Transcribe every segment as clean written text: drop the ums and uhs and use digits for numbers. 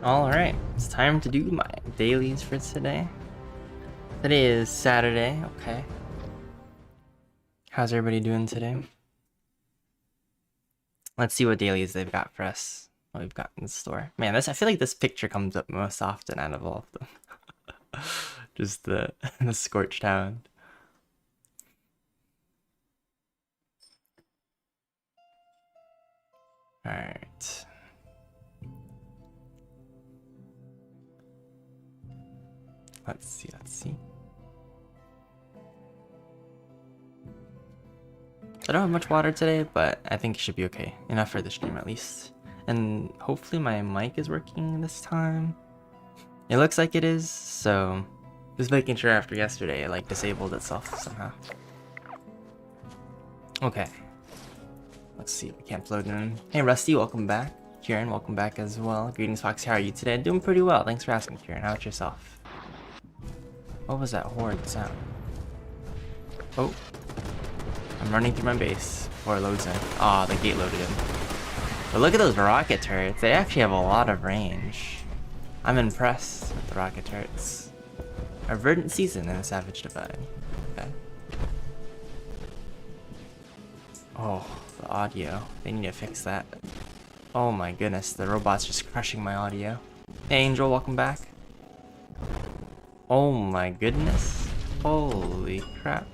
Alright, it's time to do my dailies for today. Today is Saturday, okay. How's everybody doing today? Let's see what dailies they've got for us. What we've got in the store. Man, I feel like this picture comes up most often out of all of them. Just the scorched hound. Alright. Let's see. I don't have much water today, but I think it should be okay. Enough for the stream at least. And hopefully my mic is working this time. It looks like it is, so just making sure after yesterday it like disabled itself somehow. Okay. Let's see if we can't float in. Hey Rusty, welcome back. Kieran, welcome back as well. Greetings Foxy, how are you today? Doing pretty well. Thanks for asking, Kieran. How about yourself? What was that horrid sound? Oh. I'm running through my base before it loads in. Ah, the gate loaded in. But look at those rocket turrets. They actually have a lot of range. I'm impressed with the rocket turrets. A verdant season in the Savage Divide. Okay. Oh, the audio. They need to fix that. Oh my goodness, the robot's just crushing my audio. Hey Angel, welcome back. Oh my goodness. Holy crap.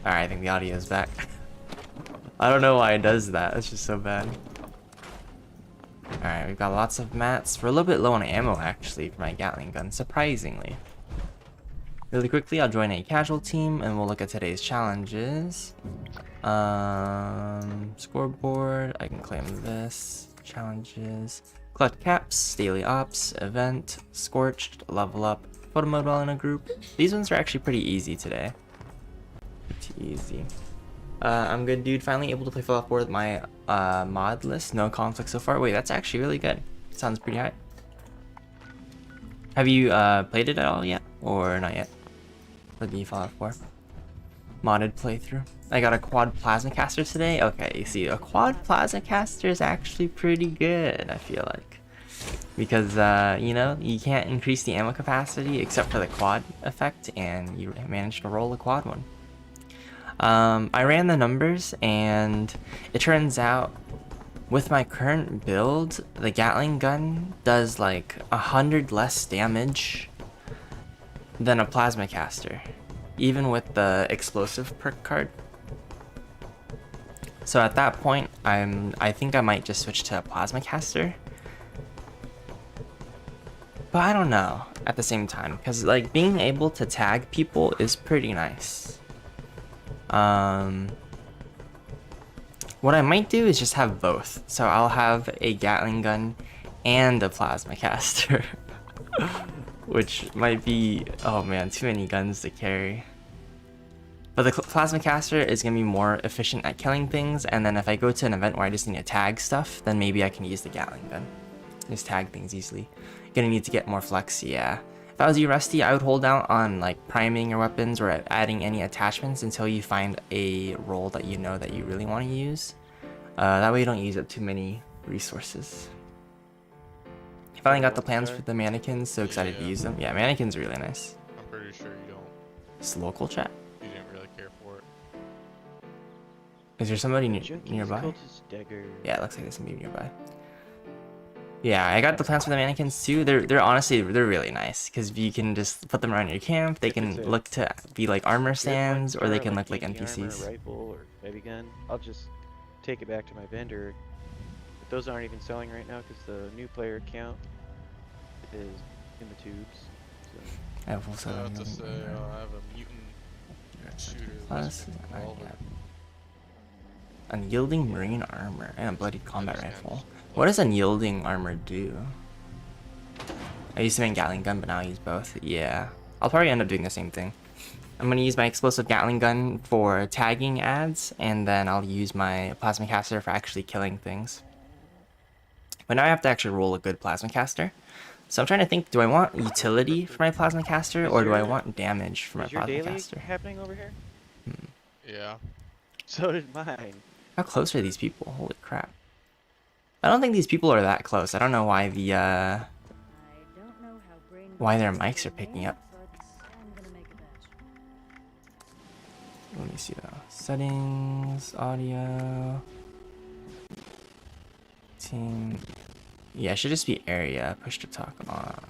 Alright, I think the audio is back. I don't know why it does that. It's just so bad. Alright, we've got lots of mats. We're a little bit low on ammo actually for my Gatling gun, surprisingly. Really quickly, I'll join a casual team and we'll look at today's challenges. Scoreboard, I can claim this. Challenges. Collect caps, daily ops, event, scorched, level up, photo mode while in a group. These ones are actually pretty easy today. Pretty easy. I'm good, dude. Finally able to play Fallout 4 with my mod list. No conflict so far. Wait, that's actually really good. Sounds pretty high. Have you played it at all yet? Or not yet? The Fallout 4 modded playthrough. I got a quad plasma caster today. Okay, you see, a quad plasma caster is actually pretty good, I feel like. Because, you know, you can't increase the ammo capacity except for the quad effect, and you managed to roll a quad one. I ran the numbers, and it turns out with my current build, the Gatling gun does like 100 less damage than a plasma caster, even with the explosive perk card. So at that point, I think I might just switch to a plasma caster. But I don't know at the same time, because like being able to tag people is pretty nice. What I might do is just have both. So I'll have a Gatling gun and a plasma caster. Which might be, oh man, too many guns to carry. But the plasma caster is going to be more efficient at killing things, and then if I go to an event where I just need to tag stuff, then maybe I can use the Gatling gun. Just tag things easily. Gonna need to get more flex, yeah. If I was you, Rusty, I would hold down on like priming your weapons or adding any attachments until you find a role that you know that you really want to use. That way you don't use up too many resources. Finally got the plans for the mannequins, so excited to use them. Yeah, mannequins are really nice. I'm pretty sure you don't. It's local chat. You didn't really care for it. Is there somebody nearby? Yeah, it looks like there's somebody nearby. Yeah, I got the plans for the mannequins too. They're honestly really nice because you can just put them around your camp. They can look to be like armor stands, or they can look like NPCs. Rifle or baby gun. I'll just take it back to my vendor. But those aren't even selling right now because the new player account is in the tubes. So. I have also I have to say, I have a mutant shooter. Plus, unyielding marine armor and a bloodied combat rifle. What does unyielding armor do? I used to make Gatling gun, but now I use both. Yeah, I'll probably end up doing the same thing. I'm gonna use my explosive Gatling gun for tagging ads, and then I'll use my plasma caster for actually killing things. But now I have to actually roll a good plasma caster. So I'm trying to think, do I want utility for my plasma caster, or do I want damage for my plasma caster? Happening over here? Yeah. So did mine. How close are these people? Holy crap. I don't think these people are that close. I don't know why the why their mics are picking up. Let me see though. Settings, audio, team. Yeah, it should just be area. Push to talk on.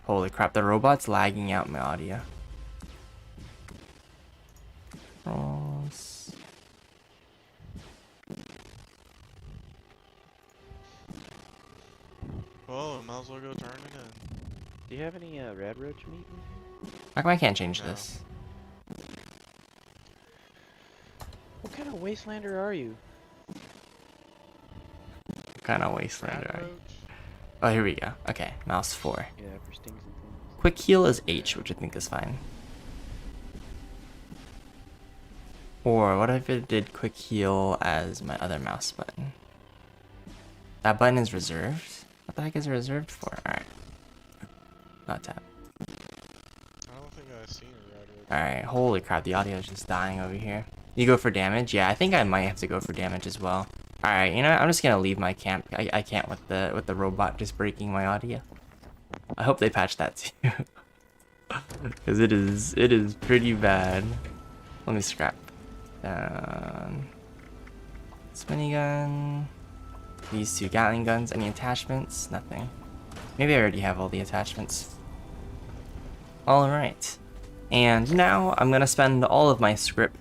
Holy crap, the robot's lagging out my audio. Rolls. Well, I might as well go turn it in. Do you have any rad roach meat? How come I can't change No. this? What kind of wastelander are you? What kind of wasteland are you? Cockroach? Oh, here we go. Okay, mouse 4. Yeah, for stings and things. Quick heal is H, which I think is fine. Or what if it did quick heal as my other mouse button? That button is reserved? What the heck is it reserved for? Alright. Not tap. I don't think I've seen a red roach. Alright, holy crap, the audio is just dying over here. You go for damage? Yeah, I think I might have to go for damage as well. Alright, you know what? I'm just gonna leave my camp. I can't with the robot just breaking my audio. I hope they patch that too. Cause it is pretty bad. Let me scrap. Spinny gun. These 2 Gatling guns. Any attachments? Nothing. Maybe I already have all the attachments. Alright. And now I'm gonna spend all of my script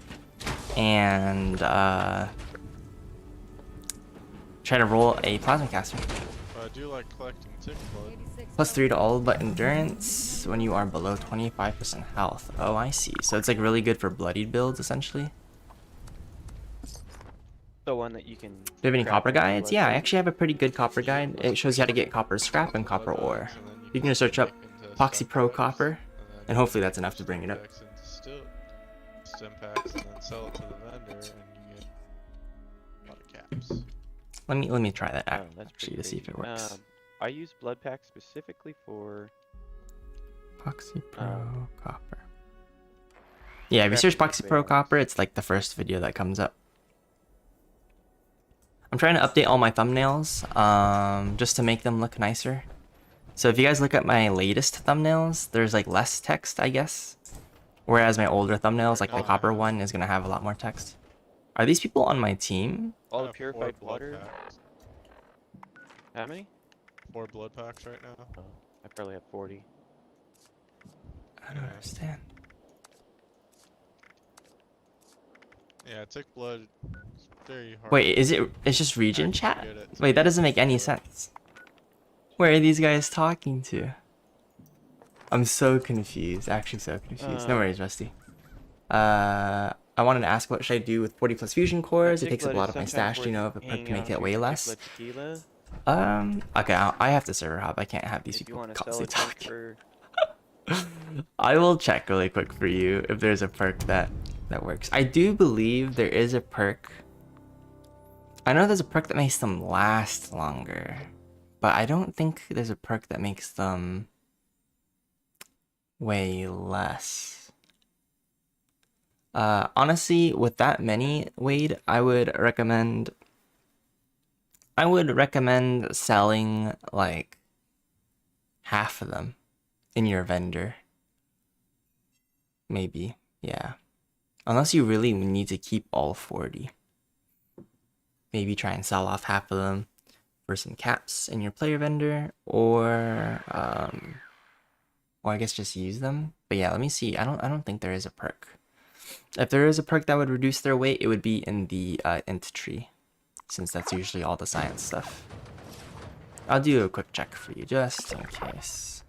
and try to roll a plasma caster. But I do like collecting tick blood. +3 to all but endurance when you are below 25% health. Oh, I see. So it's like really good for bloodied builds essentially. The one that you can. Do you have any craft copper on your guides? Yeah, I website? actually have a pretty good copper guide. It shows you how to get copper scrap and copper ore. You can just search up PoxiiPro copper, and hopefully that's enough to bring it up. Stim packs and then sell it to the vendor, and you get a lot of caps. Let me try that Oh, that's actually pretty to see if it basic. works. I use blood packs specifically for. PoxiiPro copper. Yeah, if you search PoxiiPro copper, it's like the first video that comes up. I'm trying to update all my thumbnails, just to make them look nicer. So if you guys look at my latest thumbnails, there's like less text, I guess. Whereas my older thumbnails, like the copper one, is gonna have a lot more text. Are these people on my team? All I the have purified 4 blood water. packs. How many? 4 blood packs right now. Oh, I probably have 40. I don't understand. Yeah, tick blood is very hard. Wait, is it? It's just region Actually chat? get it. Wait, that doesn't make any sense. Where are these guys talking to? I'm so confused. Actually, so confused. No worries, Rusty. I wanted to ask what should I do with 40 plus fusion cores? It Tick takes up a blood lot is of my sometimes stash. Do you know worth if a perk hanging can make on it to way tick less? blood tequila. Okay, I have to server hop. I can't have these If you people want to sell constantly a tank talking. for. I will check really quick for you if there's a perk that works. I do believe there is a perk. I know there's a perk that makes them last longer, but I don't think there's a perk that makes them way less. Honestly, with that many, Wade, I would recommend selling like half of them in your vendor. Maybe, yeah. Unless you really need to keep all 40. Maybe try and sell off half of them for some caps in your player vendor, or I guess just use them. But yeah, let me see. I don't think there is a perk. If there is a perk that would reduce their weight, it would be in the int tree, since that's usually all the science stuff. I'll do a quick check for you just in case.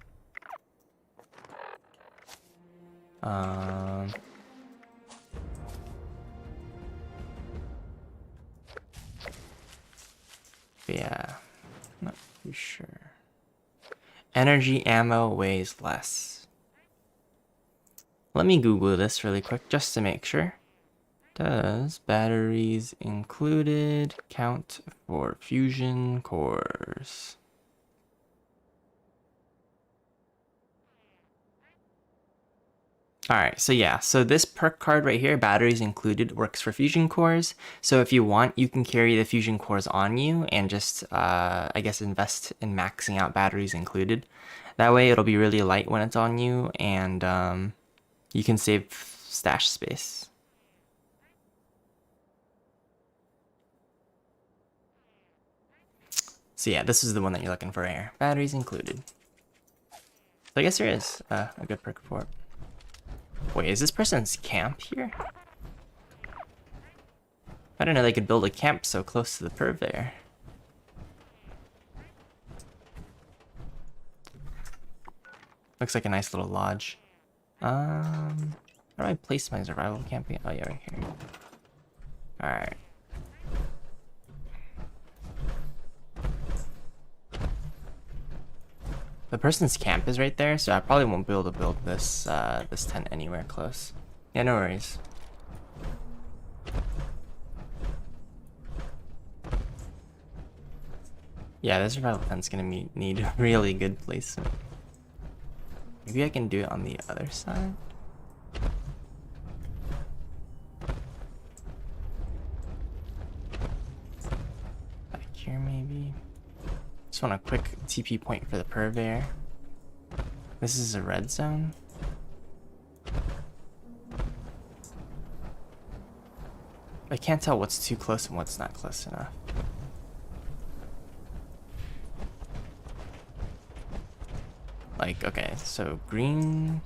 Yeah, not too sure. Energy ammo weighs less. Let me Google this really quick just to make sure. Does batteries included count for fusion cores? Alright, so yeah, so this perk card right here, batteries included, works for fusion cores. So if you want, you can carry the fusion cores on you and just, I guess, invest in maxing out batteries included. That way it'll be really light when it's on you, and you can save stash space. So yeah, this is the one that you're looking for here. Batteries included. So I guess there is a good perk for it. Wait, is this person's camp here? I didn't know they could build a camp so close to the purveyor. Looks like a nice little lodge. Where do I place my survival camping? Oh yeah, right here. Alright. The person's camp is right there, so I probably won't be able to build this this tent anywhere close. Yeah, no worries. Yeah, this survival tent's gonna need really good placement. Maybe I can do it on the other side. Back here, maybe. Just want a quick TP point for the purveyor. This is a red zone. I can't tell what's too close and what's not close enough. Like, okay, so green.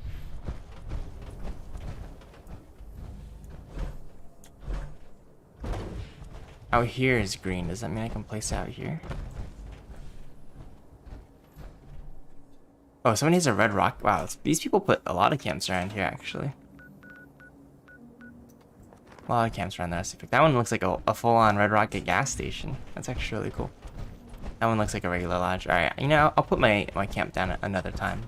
Out here is green. Does that mean I can place it out here? Oh, someone needs a red rock. Wow, these people put a lot of camps around here, actually. A lot of camps around there. That one looks like a full-on red rocket gas station. That's actually really cool. That one looks like a regular lodge. Alright, you know, I'll put my camp down another time.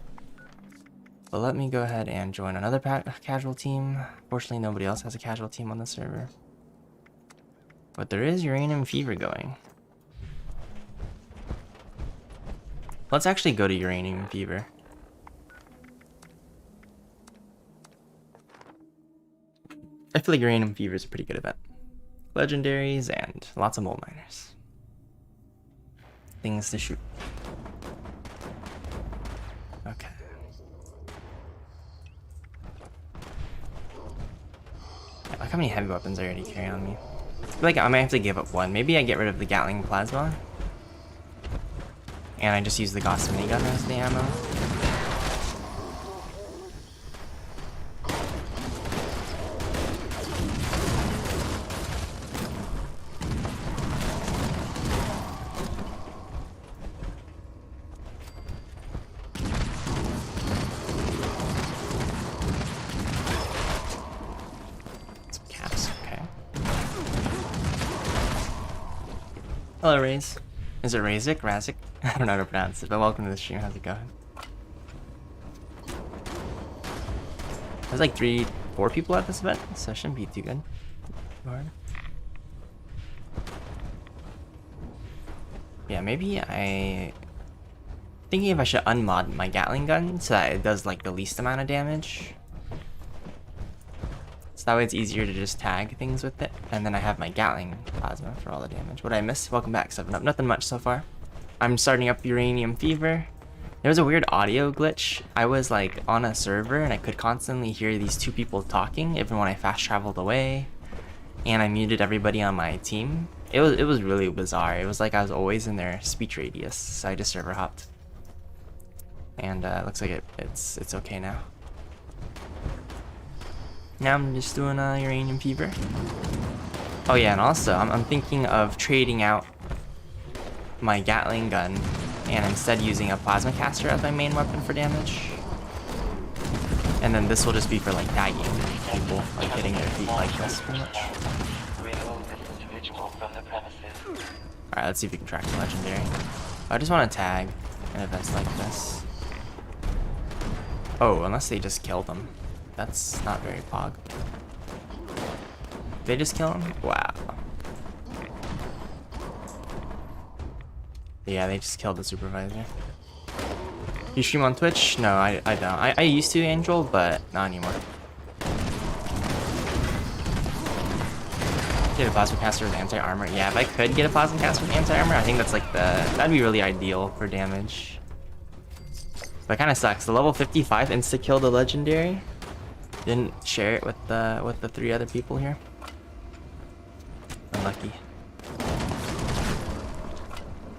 But let me go ahead and join another casual team. Fortunately, nobody else has a casual team on the server. But there is Uranium Fever going. Let's actually go to Uranium Fever. I feel like Uranium Fever is a pretty good event. Legendaries and lots of mold miners. Things to shoot. Okay. Yeah, look how many heavy weapons I already carry on me. I feel like I might have to give up one. Maybe I get rid of the Gatling Plasma. And I just use the Gauss minigun as the ammo. Some caps, okay. Hello, Raze. Is it Razik? Razik? I don't know how to pronounce it, but welcome to the stream. How's it going? There's like 3-4 people at this event, so it shouldn't be too good. Too hard. Yeah, maybe thinking if I should unmod my Gatling gun so that it does like the least amount of damage. So that way it's easier to just tag things with it. And then I have my Gatling Plasma for all the damage. What did I miss? Welcome back, 7up. Nothing much so far. I'm starting up Uranium Fever. There was a weird audio glitch. I was like on a server and I could constantly hear these two people talking even when I fast traveled away. And I muted everybody on my team. It was really bizarre. It was like I was always in their speech radius. So I just server hopped. And looks like it's okay now. Now I'm just doing Uranium Fever. Oh yeah, and also I'm thinking of trading out my Gatling gun and instead using a plasma caster as my main weapon for damage. And then this will just be for like tagging people, like hitting their feet like this pretty much. Alright, let's see if we can track the legendary. I just want to tag in events like this. Oh, unless they just killed them. That's not very pog. They just kill him? Wow. Yeah, they just killed the supervisor. You stream on Twitch? No, I don't. I used to, Angel, but not anymore. Get a plasma caster with anti-armor. Yeah, if I could get a plasma caster with anti-armor, I think that's like that'd be really ideal for damage. But it kind of sucks. The level 55 insta kill the legendary. Didn't share it with the 3 other people here. Unlucky.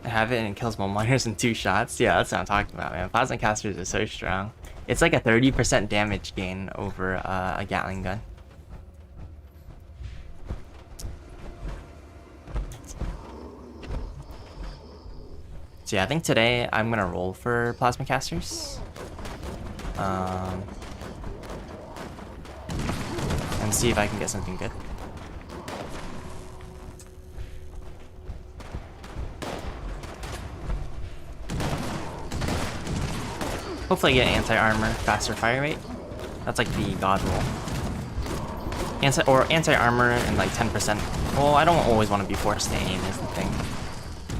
I have it and it kills mole miners in 2 shots. Yeah, that's what I'm talking about, man. Plasma casters are so strong. It's like a 30% damage gain over a Gatling gun. So yeah, I think today I'm gonna roll for plasma casters. And see if I can get something good. Hopefully I get anti-armor, faster fire rate. That's like the god roll. Anti-armor and like 10%. Well, I don't always want to be forced to aim is the thing.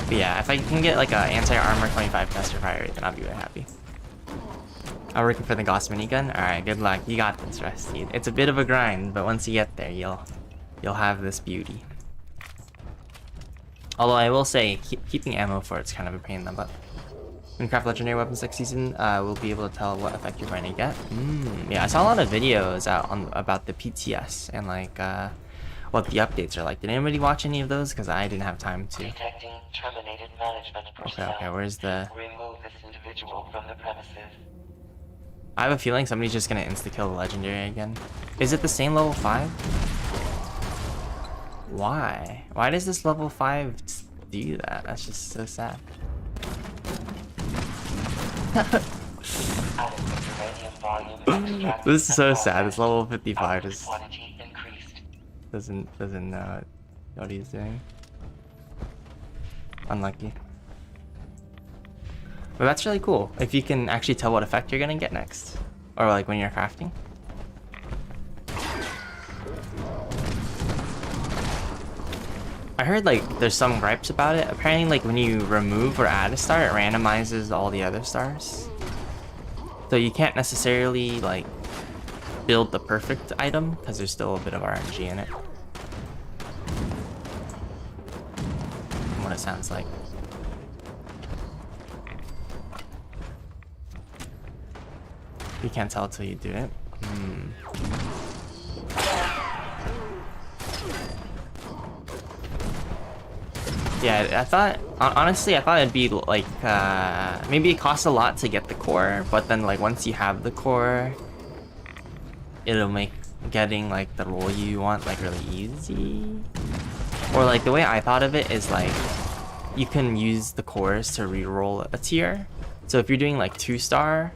But yeah, if I can get like a anti-armor 25 faster fire rate, then I'll be really happy. I'm working for the Gauss minigun. Alright, good luck. You got this, Rusty. It's a bit of a grind, but once you get there, you'll have this beauty. Although I will say, keeping ammo for it's kind of a pain in the butt. When craft legendary weapons next season, we'll be able to tell what effect you're going to get. Yeah, I saw a lot of videos out about the PTS and like what the updates are like. Did anybody watch any of those? Because I didn't have time to. Detecting terminated management personnel. Okay, where's the... Remove this individual from the premises. I have a feeling somebody's just gonna insta-kill the legendary again. Is it the same level 5? Why? Why does this level 5 do that? That's just so sad. This is so sad. This level 55 is doesn't know what he's doing. Unlucky. But that's really cool if you can actually tell what effect you're gonna get next, or like when you're crafting. I heard like there's some gripes about it. Apparently like when you remove or add a star, it randomizes all the other stars. So you can't necessarily like build the perfect item because there's still a bit of RNG in it. From what it sounds like. You can't tell until you do it. Yeah, I thought, honestly, I thought it'd be like, maybe it costs a lot to get the core, but then like once you have the core, it'll make getting like the roll you want like really easy. Or like the way I thought of it is like, you can use the cores to reroll a tier. So if you're doing like 2-star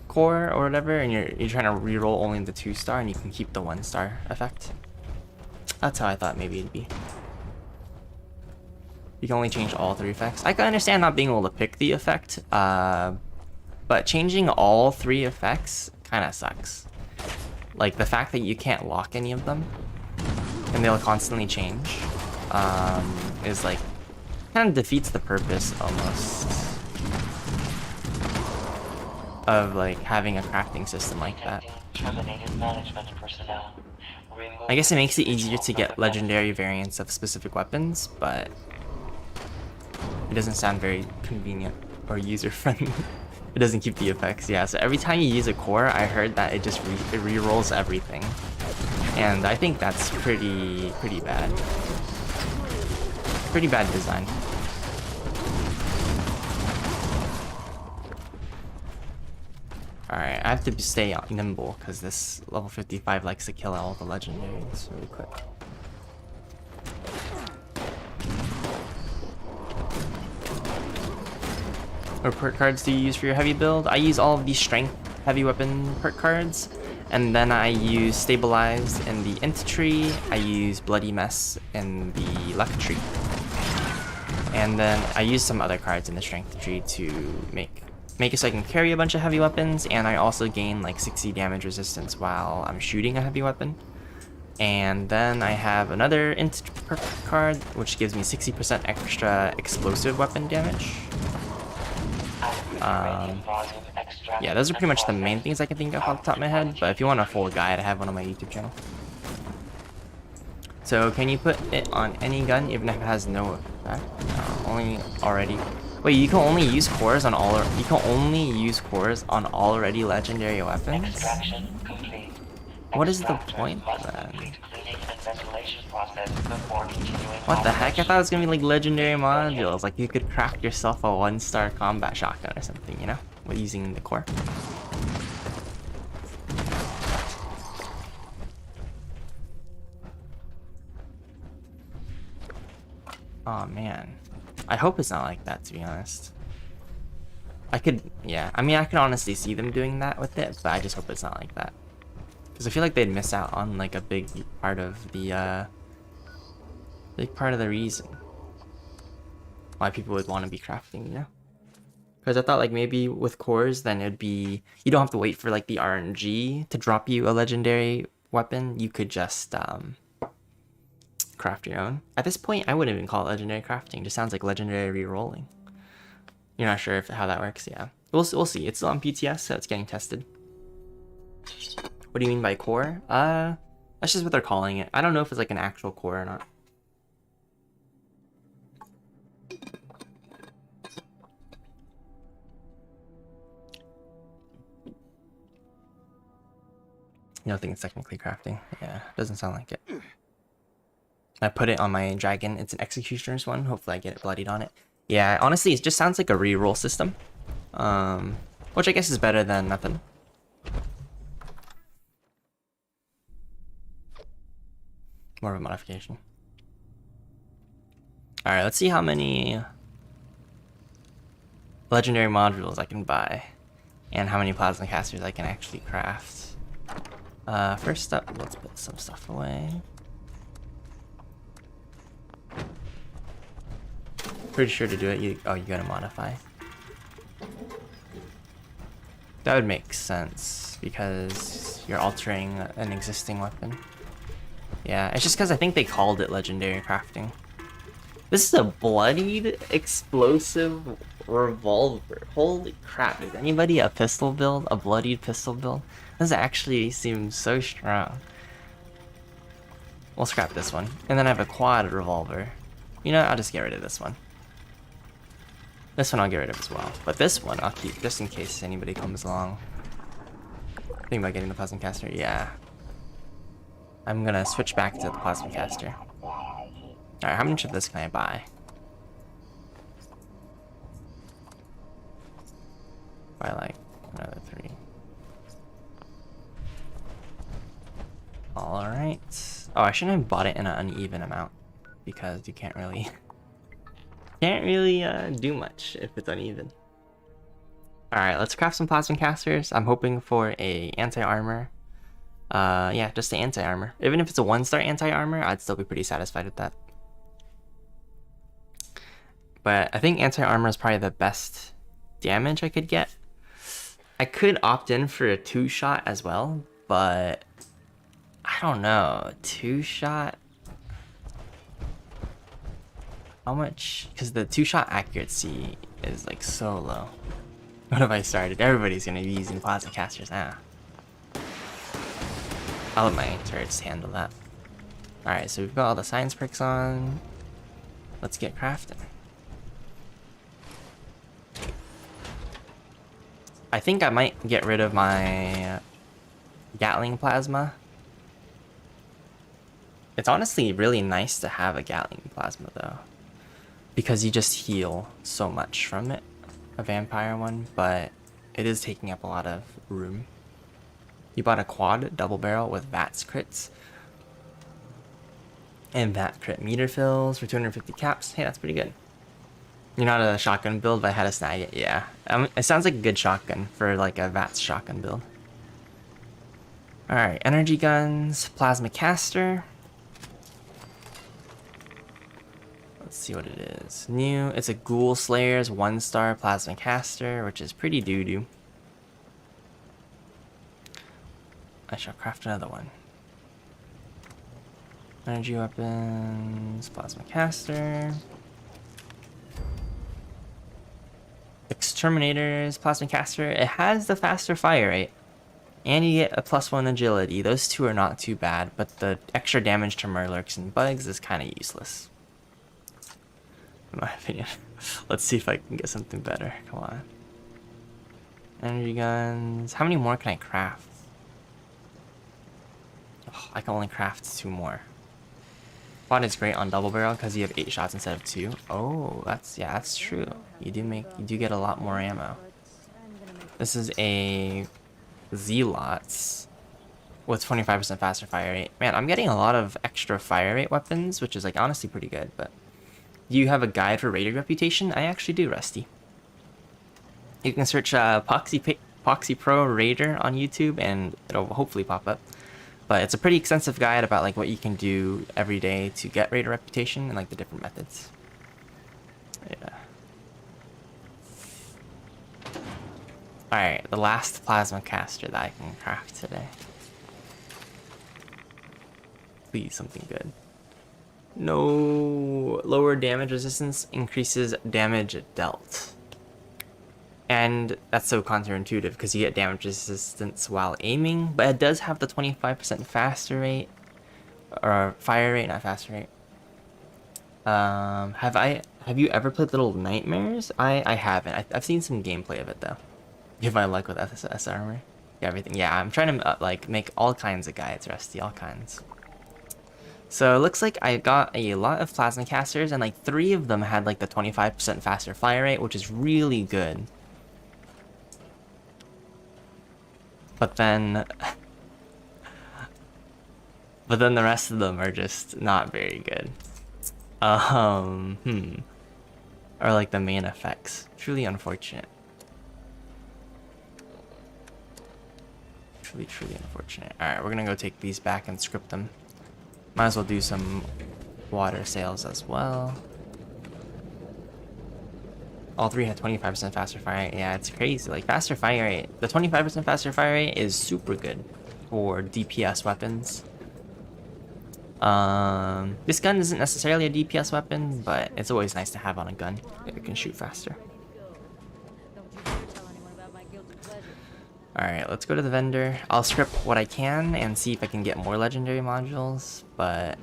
core or whatever, and you're trying to reroll only the 2-star, and you can keep the 1-star effect. That's how I thought maybe it'd be. You can only change all 3 effects. I can understand not being able to pick the effect, but changing all 3 effects kind of sucks. Like the fact that you can't lock any of them, and they'll constantly change, is like kind of defeats the purpose almost of like having a crafting system like that. I guess it makes it easier to get legendary variants of specific weapons, but it doesn't sound very convenient or user-friendly. It doesn't keep the effects, yeah. So every time you use a core, I heard that it just re-rolls everything. And I think that's pretty bad. Pretty bad design. Alright, I have to stay nimble because this level 55 likes to kill all the legendaries really quick. What perk cards do you use for your heavy build? I use all of these strength heavy weapon perk cards, and then I use stabilize in the int tree, I use bloody mess in the luck tree. And then I use some other cards in the strength tree to make it so I can carry a bunch of heavy weapons, and I also gain like 60 damage resistance while I'm shooting a heavy weapon. And then I have another int perk card, which gives me 60% extra explosive weapon damage. Yeah, those are pretty much the main things I can think of off the top of my head, but if you want a full guide, I have one on my YouTube channel. So can you put it on any gun even if it has no effect? No, only already. Wait, you can only use cores on all. You can only use cores on already legendary weapons. Extraction complete. What is the Extractors point must then? complete cleaning and ventilation process before continuing What the heck? I operation. thought it was gonna be like legendary modules. Like you could craft yourself a 1-star combat shotgun or something, you know, with using the core. Oh man, I hope it's not like that, to be honest. I could, yeah, I mean, I can honestly see them doing that with it, but I just hope it's not like that. Because I feel like they'd miss out on like a big part of the reason why people would want to be crafting, you know? Because I thought like maybe with cores, then it'd be, you don't have to wait for like the RNG to drop you a legendary weapon. You could just craft your own. At this point, I wouldn't even call it legendary crafting. It just sounds like legendary re-rolling. You're not sure if how that works, yeah. We'll see. It's still on PTS, so it's getting tested. What do you mean by core? That's just what they're calling it. I don't know if it's like an actual core or not. You don't think it's technically crafting? Yeah, doesn't sound like it. I put it on my dragon. It's an executioner's one. Hopefully I get it bloodied on it. Yeah, honestly, it just sounds like a re-roll system. Which I guess is better than nothing. More of a modification. Alright, let's see how many legendary modules I can buy. And how many plasma casters I can actually craft. First up, let's put some stuff away. Pretty sure to do it, you gotta modify. That would make sense, because you're altering an existing weapon. Yeah, it's just because I think they called it legendary crafting. This is a bloodied explosive revolver. Holy crap, is anybody a pistol build? A bloodied pistol build? This actually seems so strong. We'll scrap this one. And then I have a quad revolver. You know, I'll just get rid of this one. This one I'll get rid of as well. But this one I'll keep just in case anybody comes along. Think about getting the plasma caster? Yeah. I'm gonna switch back to the plasma caster. Alright, how much of this can I buy? Buy like another 3. Alright. Oh, I shouldn't have bought it in an uneven amount. Because you can't really do much if it's uneven. Alright, let's craft some plasma casters. I'm hoping for a anti-armor. Yeah, just the anti-armor. Even if it's a 1-star anti-armor, I'd still be pretty satisfied with that. But I think anti-armor is probably the best damage I could get. I could opt in for a 2-shot as well, but I don't know. 2-shot? How much? Because the 2-shot accuracy is like so low. What have I started? Everybody's gonna be using plasma casters now. I'll let my turrets handle that. Alright, so we've got all the science perks on. Let's get crafting. I think I might get rid of my Gatling plasma. It's honestly really nice to have a Gatling plasma though, because you just heal so much from it. A vampire one, but it is taking up a lot of room. You bought a quad double barrel with VATS crits. And VAT crit meter fills for 250 caps. Hey, that's pretty good. You're not a shotgun build, but I had to snag it. Yeah. It sounds like a good shotgun for like a VATS shotgun build. Alright, energy guns, plasma caster. Let's see what it is. New, it's a Ghoul Slayer's 1-star plasma caster, which is pretty doo-doo. I shall craft another one. Energy weapons, plasma caster. Exterminators, plasma caster. It has the faster fire rate. And you get a +1 agility. Those two are not too bad, but the extra damage to Murlocs and bugs is kind of useless. In my opinion. Let's see if I can get something better. Come on. Energy guns. How many more can I craft? Oh, I can only craft 2 more. VOD is great on double barrel because you have 8 shots instead of 2. Oh, that's true. You do get a lot more ammo. This is a Zealots with 25% faster fire rate. Man, I'm getting a lot of extra fire rate weapons, which is like honestly pretty good, but do you have a guide for Raider reputation? I actually do, Rusty. You can search PoxiiPro Raider on YouTube and it'll hopefully pop up. But it's a pretty extensive guide about like what you can do every day to get Raider reputation and like the different methods. Yeah. Alright, the last plasma caster that I can craft today. Please, something good. No, lower damage resistance increases damage dealt. And that's so counterintuitive because you get damage resistance while aiming, but it does have the 25% faster rate, or fire rate, not faster rate. Have you ever played Little Nightmares? I haven't. I've seen some gameplay of it though. Give my luck with SS armor. Yeah, everything. Yeah, I'm trying to like make all kinds of guides, Rusty, all kinds. So it looks like I got a lot of plasma casters, and like 3 of them had like the 25% faster fire rate, which is really good. But then the rest of them are just not very good. Or like the main effects. Truly unfortunate. Truly unfortunate. Alright, we're gonna go take these back and script them. Might as well do some water sales as well. All 3 had 25% faster fire rate. Yeah, it's crazy. Like, faster fire rate. The 25% faster fire rate is super good for DPS weapons. This gun isn't necessarily a DPS weapon, but it's always nice to have on a gun. It can shoot faster. Alright, let's go to the vendor. I'll script what I can and see if I can get more legendary modules, but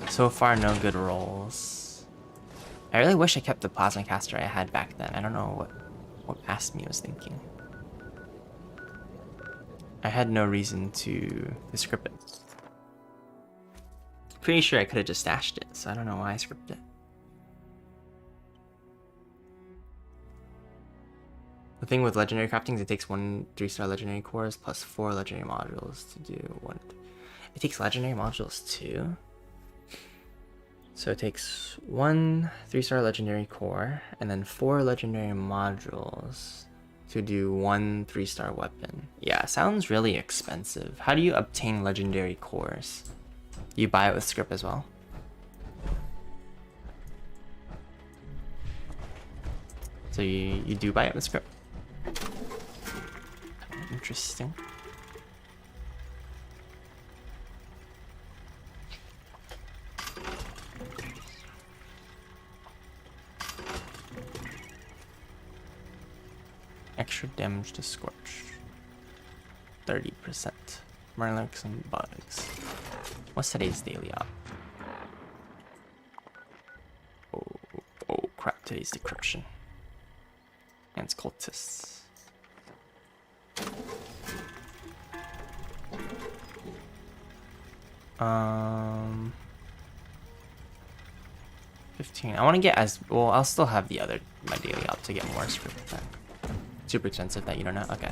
so far no good rolls. I really wish I kept the plasma caster I had back then. I don't know what past me was thinking. I had no reason to script it. Pretty sure I could have just stashed it, so I don't know why I scripted it. The thing with legendary crafting is it takes 1 3-star legendary cores plus 4 legendary modules to do 1. It takes legendary modules too? So it takes 1 3-star legendary core and then 4 legendary modules to do 1 3-star weapon. Yeah, sounds really expensive. How do you obtain legendary cores? You buy it with script as well? So you do buy it with script? Interesting. Extra damage to Scorch. 30%. Murlocs and bugs. What's today's daily op? Oh crap, today's decryption. And it's cultists. 15. I want to get as well. I'll still have my daily op to get more script. Then. Super expensive that you don't know. Okay.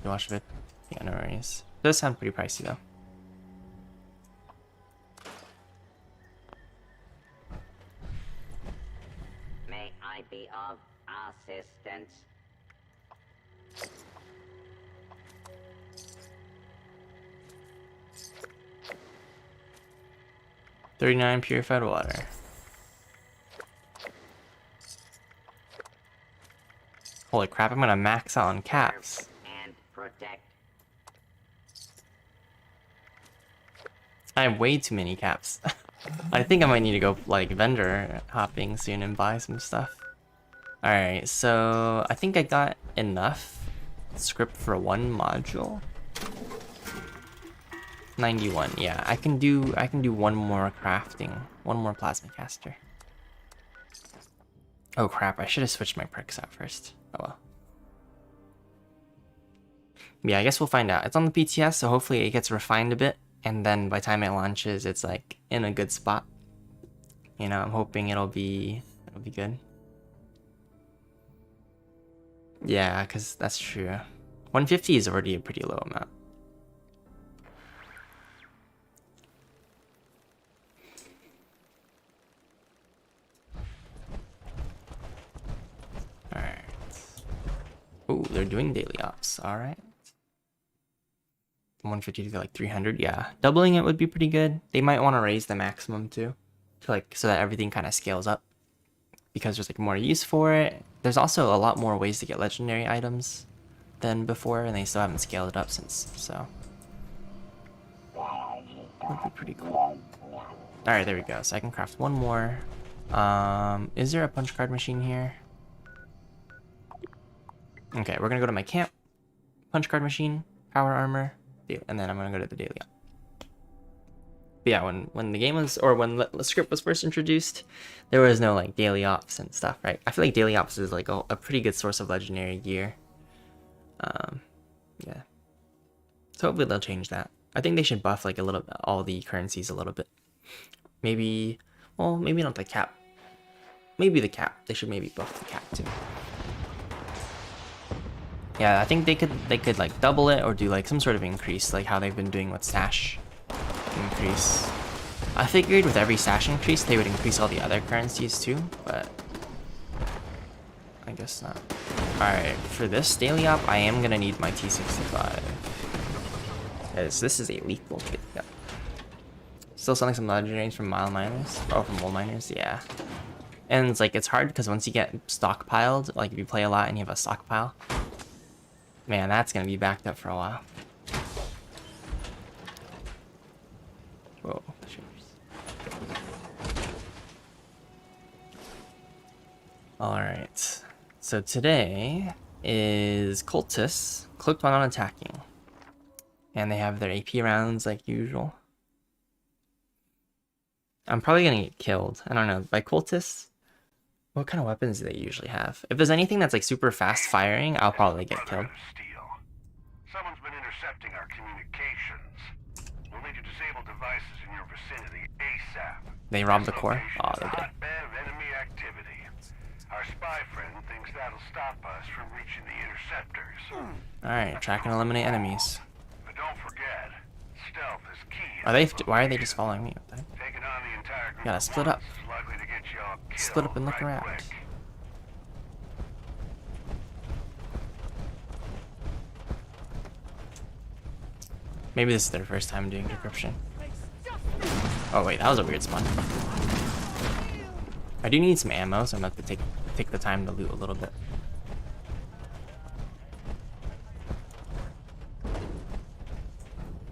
You watch a bit. Yeah, no worries. It does sound pretty pricey though. May I be of assistance? $39 purified water. Holy crap, I'm gonna max out on caps. And protect. I have way too many caps. I think I might need to go like vendor hopping soon and buy some stuff. Alright, so I think I got enough script for one module. 91. Yeah, I can do one more crafting, one more plasma caster. Oh crap! I should have switched my perks out first. Oh well. Yeah, I guess we'll find out. It's on the PTS, so hopefully it gets refined a bit, and then by the time it launches, it's like in a good spot. You know, I'm hoping it'll be good. Yeah, because that's true. 150 is already a pretty low amount. Alright. Oh, they're doing daily ops. Alright. 150 to like 300, yeah. Doubling it would be pretty good. They might want to raise the maximum too. To like, so that everything kind of scales up. Because there's like more use for it. There's also a lot more ways to get legendary items than before, and they still haven't scaled it up since, so. Would be pretty cool. Alright, there we go. So I can craft one more. Is there a punch card machine here? Okay, we're gonna go to my camp. Punch card machine, power armor, and then I'm gonna go to the daily op. But yeah, when the game was, or when the script was first introduced, there was no like daily ops and stuff, right? I feel like daily ops is like a pretty good source of legendary gear. Yeah. So hopefully they'll change that. I think they should buff like a little bit, all the currencies a little bit. Maybe, well, maybe not the cap. Maybe the cap. They should maybe buff the cap too. Yeah, I think they could like double it or do like some sort of increase, like how they've been doing with stash increase. I figured with every stash increase they would increase all the other currencies too, but I guess not. Alright, for this daily op, I am gonna need my T65. Because this is a lethal daily op. Still selling some legendaries from mile miners? Oh, from mole miners? Yeah. And it's like, it's hard because once you get stockpiled, like if you play a lot and you have a stockpile, man, that's gonna be backed up for a while. Whoa, alright. So today is Cultists, clicked on attacking. And they have their AP rounds like usual. I'm probably gonna get killed. I don't know. By Cultists? What kind of weapons do they usually have? If there's anything that's like super fast firing, I'll probably get killed. Someone's been intercepting our communications. We'll need to disable devices in your vicinity ASAP. They robbed the core? Oh, they did. Hotbed of enemy activity. Our spy friend thinks that'll stop us from reaching the interceptors. Alright, track and eliminate enemies. But don't forget, stealth is key. Are they? Why are they just following me? What the heck? Taking on the entire group Gotta split up. is likely to get you all killed Split up and look right around. quick. Maybe this is their first time doing decryption. Oh wait, that was a weird spawn. I do need some ammo, so I'm about to take the time to loot a little bit.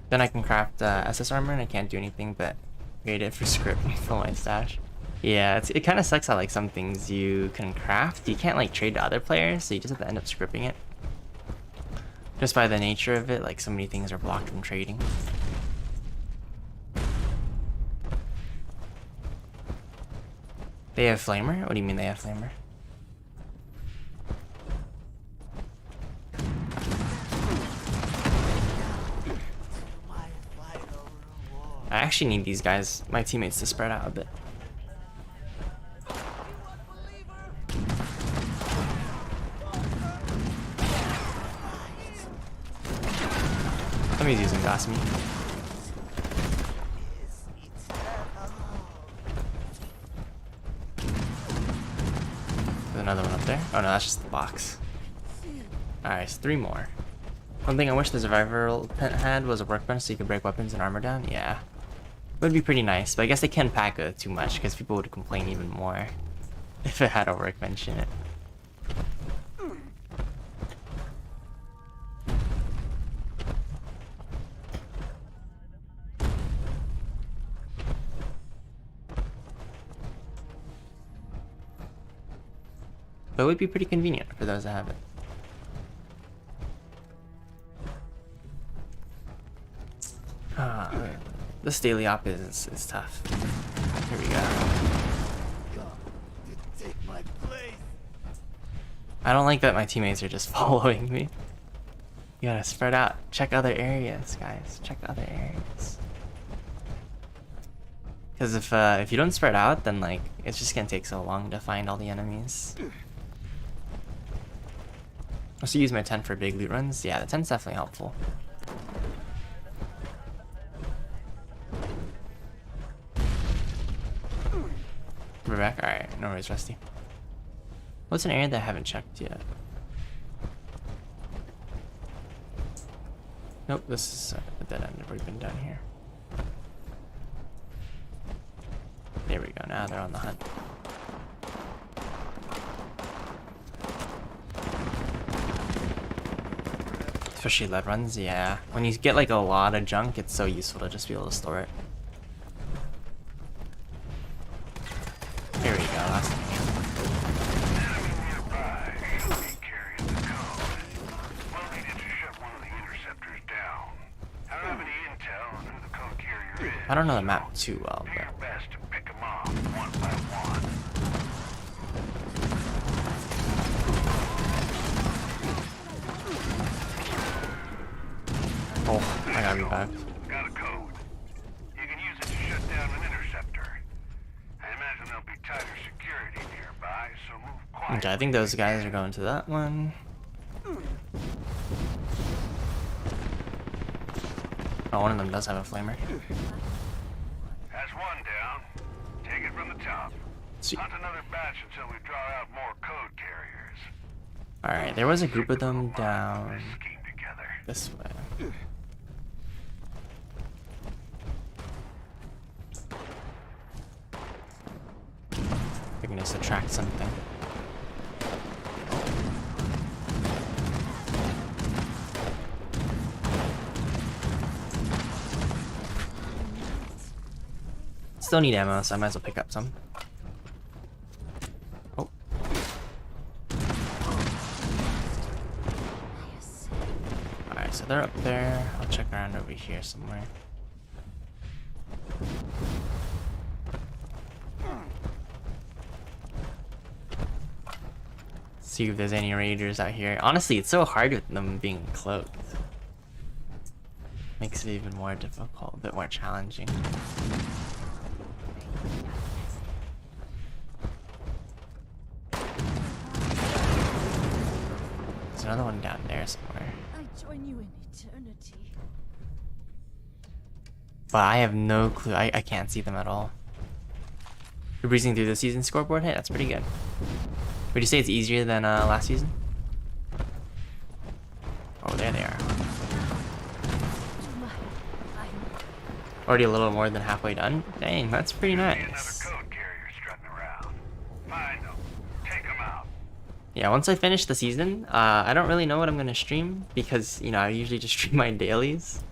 Then I can craft SS armor, and I can't do anything but trade it for script and fill my stash. Yeah, it kind of sucks how like some things you can craft, you can't like trade to other players, so you just have to end up scripting it. Just by the nature of it, like so many things are blocked from trading. They have flamer? What do you mean they have flamer? I actually need these guys, my teammates, to spread out a bit. Somebody's using gas me. There's another one up there. Oh no, that's just the box. Alright, so 3 more. One thing I wish the survival tent had was a workbench so you could break weapons and armor down. Yeah. Would be pretty nice, but I guess they can't pack it too much because people would complain even more if it had a workbench in it. But it would be pretty convenient for those that have it. This daily op is tough. Here we go. I don't like that my teammates are just following me. You gotta spread out. Check other areas, guys. Check other areas. Because if you don't spread out, then like it's just gonna take so long to find all the enemies. I also use my tent for big loot runs. Yeah, the tent's definitely helpful. We're back? Alright, no worries, Rusty. What's an area that I haven't checked yet? Nope, this is a dead end. We've been done here. There we go, now they're on the hunt. Especially lead runs, yeah. When you get like a lot of junk, it's so useful to just be able to store it. Here we go, last one. I don't know the map too well, but oh, I gotta be back. Got a code. You can use it to shut down an interceptor. I imagine there'll be tighter security nearby, so move quietly. Okay, I think those guys are going to that one. Oh, one of them does have a flamer. That's one down. Take it from the top. Sweet. Hunt another batch until we draw out more code carriers. Alright, there was a group of them down Scheme together. this way. We're gonna subtract something. Still need ammo, so I might as well pick up some. Oh. Alright, so they're up there. I'll check around over here somewhere. See if there's any raiders out here. Honestly, it's so hard with them being cloaked. Makes it even more difficult, a bit more challenging. There's another one down there somewhere. I join you in eternity. But I have no clue. I can't see them at all. You're breezing through the season scoreboard? Hey, that's pretty good. Would you say it's easier than last season? Oh, there they are. Already a little more than halfway done? Dang, that's pretty nice. Another code carrier strutting around. Find them. Take them out. Yeah, once I finish the season, I don't really know what I'm gonna stream because, you know, I usually just stream my dailies.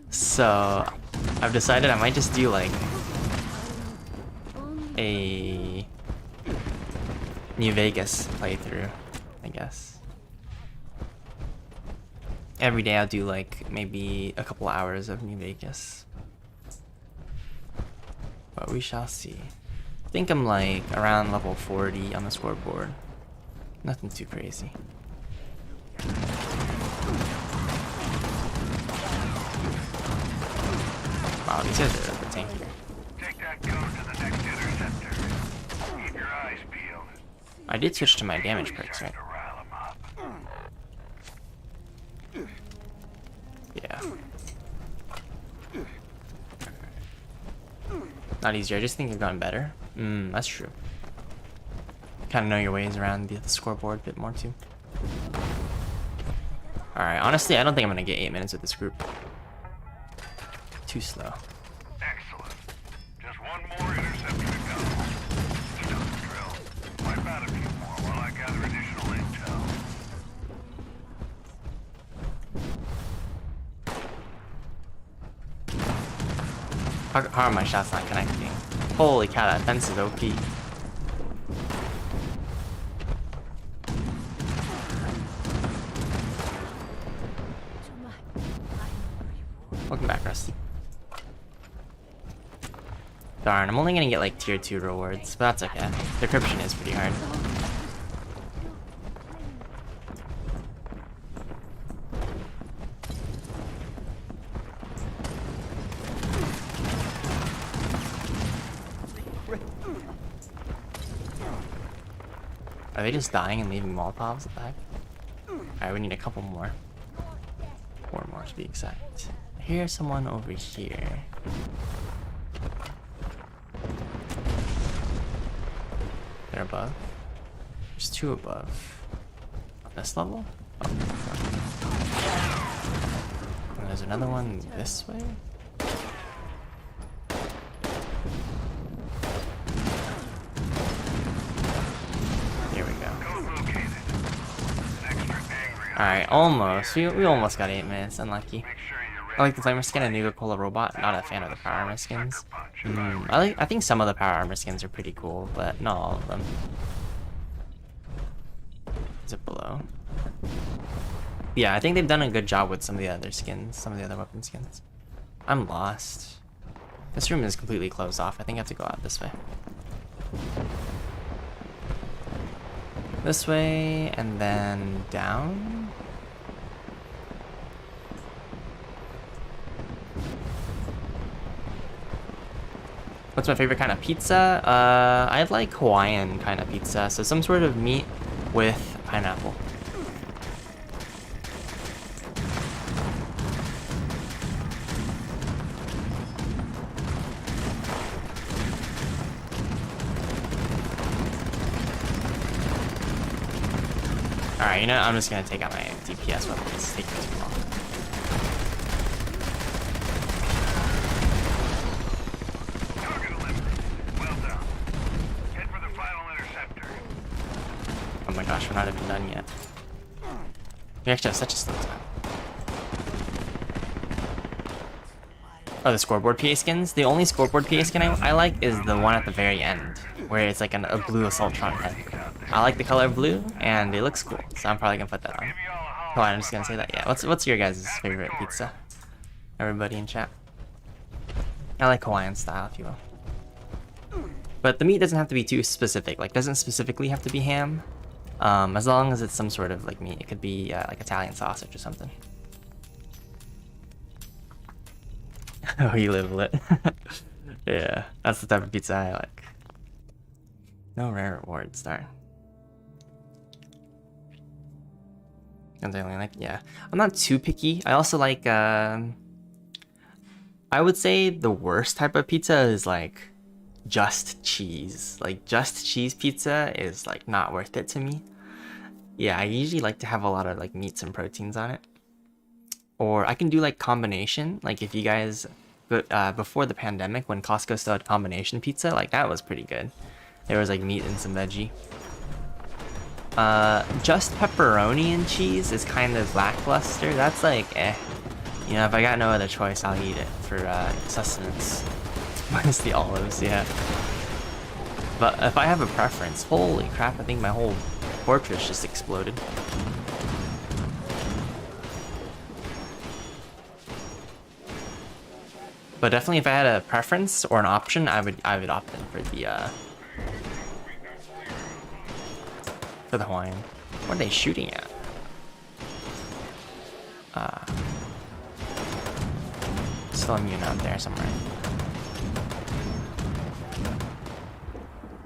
So I've decided I might just do like a New Vegas playthrough, I guess. Every day I'll do like maybe a couple hours of New Vegas. But we shall see. I think I'm like around level 40 on the scoreboard. Nothing too crazy. Wow, these guys are the tank here. Take that code to the next interceptor. Keep your eyes peeled. I did switch to my damage perks, right? To rile 'em up. Yeah. Not easier, I just think I've gotten better. That's true. Kind of know your ways around the scoreboard a bit more too. Alright, honestly, I don't think I'm gonna get 8 minutes with this group. Too slow. Excellent. Just one more interceptor to go. You know the drill. Wipe out a few more while I gather additional intel. How are my shots not connecting? Holy cow, that fence is OP. Welcome back, Rusty. Darn, I'm only gonna get like tier 2 rewards, but that's okay. Decryption is pretty hard. Are they just dying and leaving Molotovs at the back? Alright, we need a couple more. 4 more to be exact. Here's someone over here. They're above. There's 2 above. On this level? Oh, and there's another one this way? Here we go. Alright, almost. We almost got 8 minutes. Unlucky. I like the flamer skin and Nuka-Cola robot. Not a fan of the power armor skins. I think some of the power armor skins are pretty cool, but not all of them. Is it below? Yeah, I think they've done a good job with some of the other skins, some of the other weapon skins. I'm lost. This room is completely closed off. I think I have to go out this way. This way, and then down. What's my favorite kind of pizza? I like Hawaiian kind of pizza, so some sort of meat with pineapple. Alright, you know, I'm just gonna take out my DPS weapon. It's taking too long. Target eliminated. Well done. Head for the final interceptor. Oh my gosh, we're not even done yet. We actually have such a slow time. Oh, the scoreboard PA skins? The only scoreboard PA skin I like is the one at the very end, where it's like a blue Assaultron head. I like the color blue, and it looks cool, so I'm probably gonna put that on. Oh, I'm just gonna say that, yeah. What's your guys' favorite pizza? Everybody in chat. I like Hawaiian style, if you will. But the meat doesn't have to be too specific, like doesn't specifically have to be ham. As long as it's some sort of like meat. It could be like Italian sausage or something. Oh, you live lit. Yeah, that's the type of pizza I like. No rare rewards, darn. Yeah, I'm not too picky. I also like, I would say the worst type of pizza is like just cheese. Like just cheese pizza is like not worth it to me. Yeah, I usually like to have a lot of like meats and proteins on it. Or I can do like combination. Like if you guys, before the pandemic when Costco still had combination pizza, like that was pretty good. There was like meat and some veggie. Just pepperoni and cheese is kind of lackluster. That's like, eh. You know, if I got no other choice, I'll eat it for sustenance. Minus the olives, yeah. But if I have a preference, holy crap, I think my whole fortress just exploded. But definitely if I had a preference or an option, I would opt in for the Hawaiian. What are they shooting at? Still immune out there somewhere.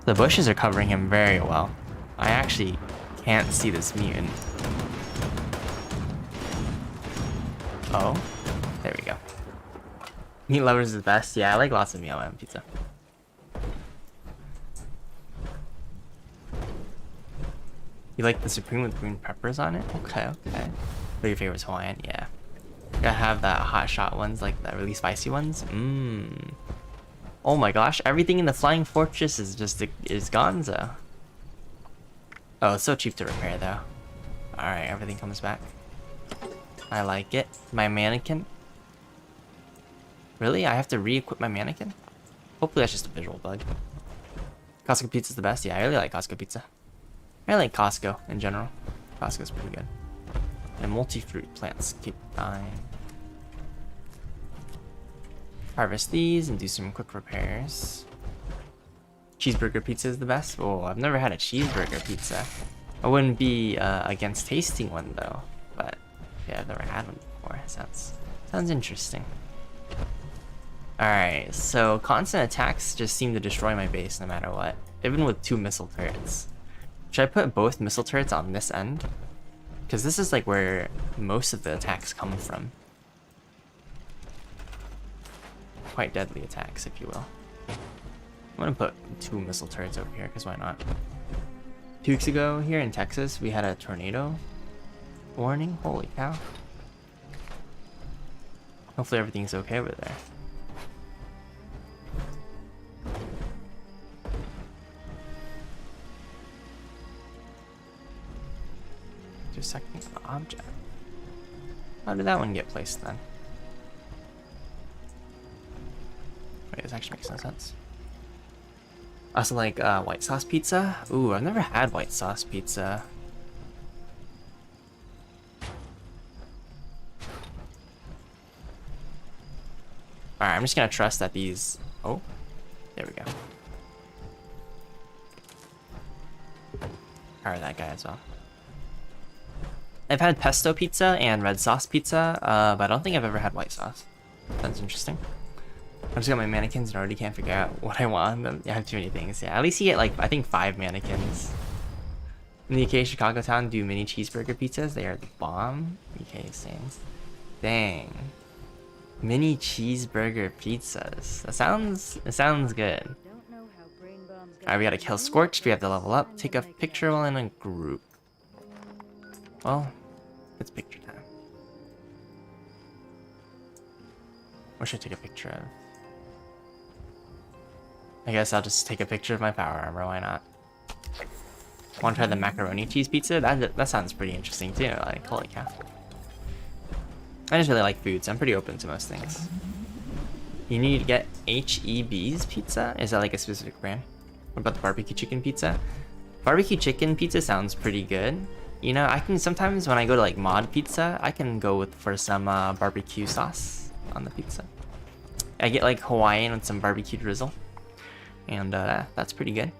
The bushes are covering him very well. I actually can't see this mutant. Oh, there we go. Meat lovers is the best. Yeah, I like lots of meat on pizza. You like the supreme with green peppers on it? Okay, okay. What are your favorites, Hawaiian? Yeah. Gotta have that hot shot ones, like the really spicy ones. Mmm. Oh my gosh, everything in the flying fortress is just is gonzo. Oh, it's so cheap to repair though. Alright, everything comes back. I like it. My mannequin. Really? I have to re-equip my mannequin? Hopefully that's just a visual bug. Costco pizza's the best? Yeah, I really like Costco pizza. I like Costco in general. Costco's pretty good. And multi-fruit plants keep dying. Harvest these and do some quick repairs. cheeseburger pizza is the best. Oh, I've never had a cheeseburger pizza. I wouldn't be against tasting one though, but yeah, I've never had one before. Sounds interesting. Alright, so constant attacks just seem to destroy my base no matter what, even with 2 missile turrets. Should I put both missile turrets on this end? Because this is like where most of the attacks come from. Quite deadly attacks, if you will. I'm gonna put 2 missile turrets over here, because why not? 2 weeks ago, here in Texas, we had a tornado warning. Holy cow. Hopefully everything's okay over there. Second object. How did that one get placed then? Wait, this actually makes no sense. Also like white sauce pizza. Ooh, I've never had white sauce pizza. Alright, I'm just gonna trust that these... Oh, there we go. Alright, that guy as well. I've had pesto pizza and red sauce pizza, but I don't think I've ever had white sauce. That's interesting. I just got my mannequins and already can't figure out what I want. I have too many things. Yeah, at least you get like, I think 5 mannequins. In the UK, Chicago Town do mini cheeseburger pizzas. They are the bomb. UK saying. Dang. Mini cheeseburger pizzas. It sounds good. Alright, we gotta kill Scorched. We have to level up. Take a picture while in a group. Well, it's picture time. What should I take a picture of? I guess I'll just take a picture of my power armor, why not? Want to try the macaroni cheese pizza? That sounds pretty interesting too, like, holy cow. I just really like food, so I'm pretty open to most things. You need to get HEB's pizza? Is that like a specific brand? What about the barbecue chicken pizza? Barbecue chicken pizza sounds pretty good. You know, I can sometimes when I go to like mod pizza, I can go for some barbecue sauce on the pizza. I get like Hawaiian with some barbecue drizzle, and that's pretty good.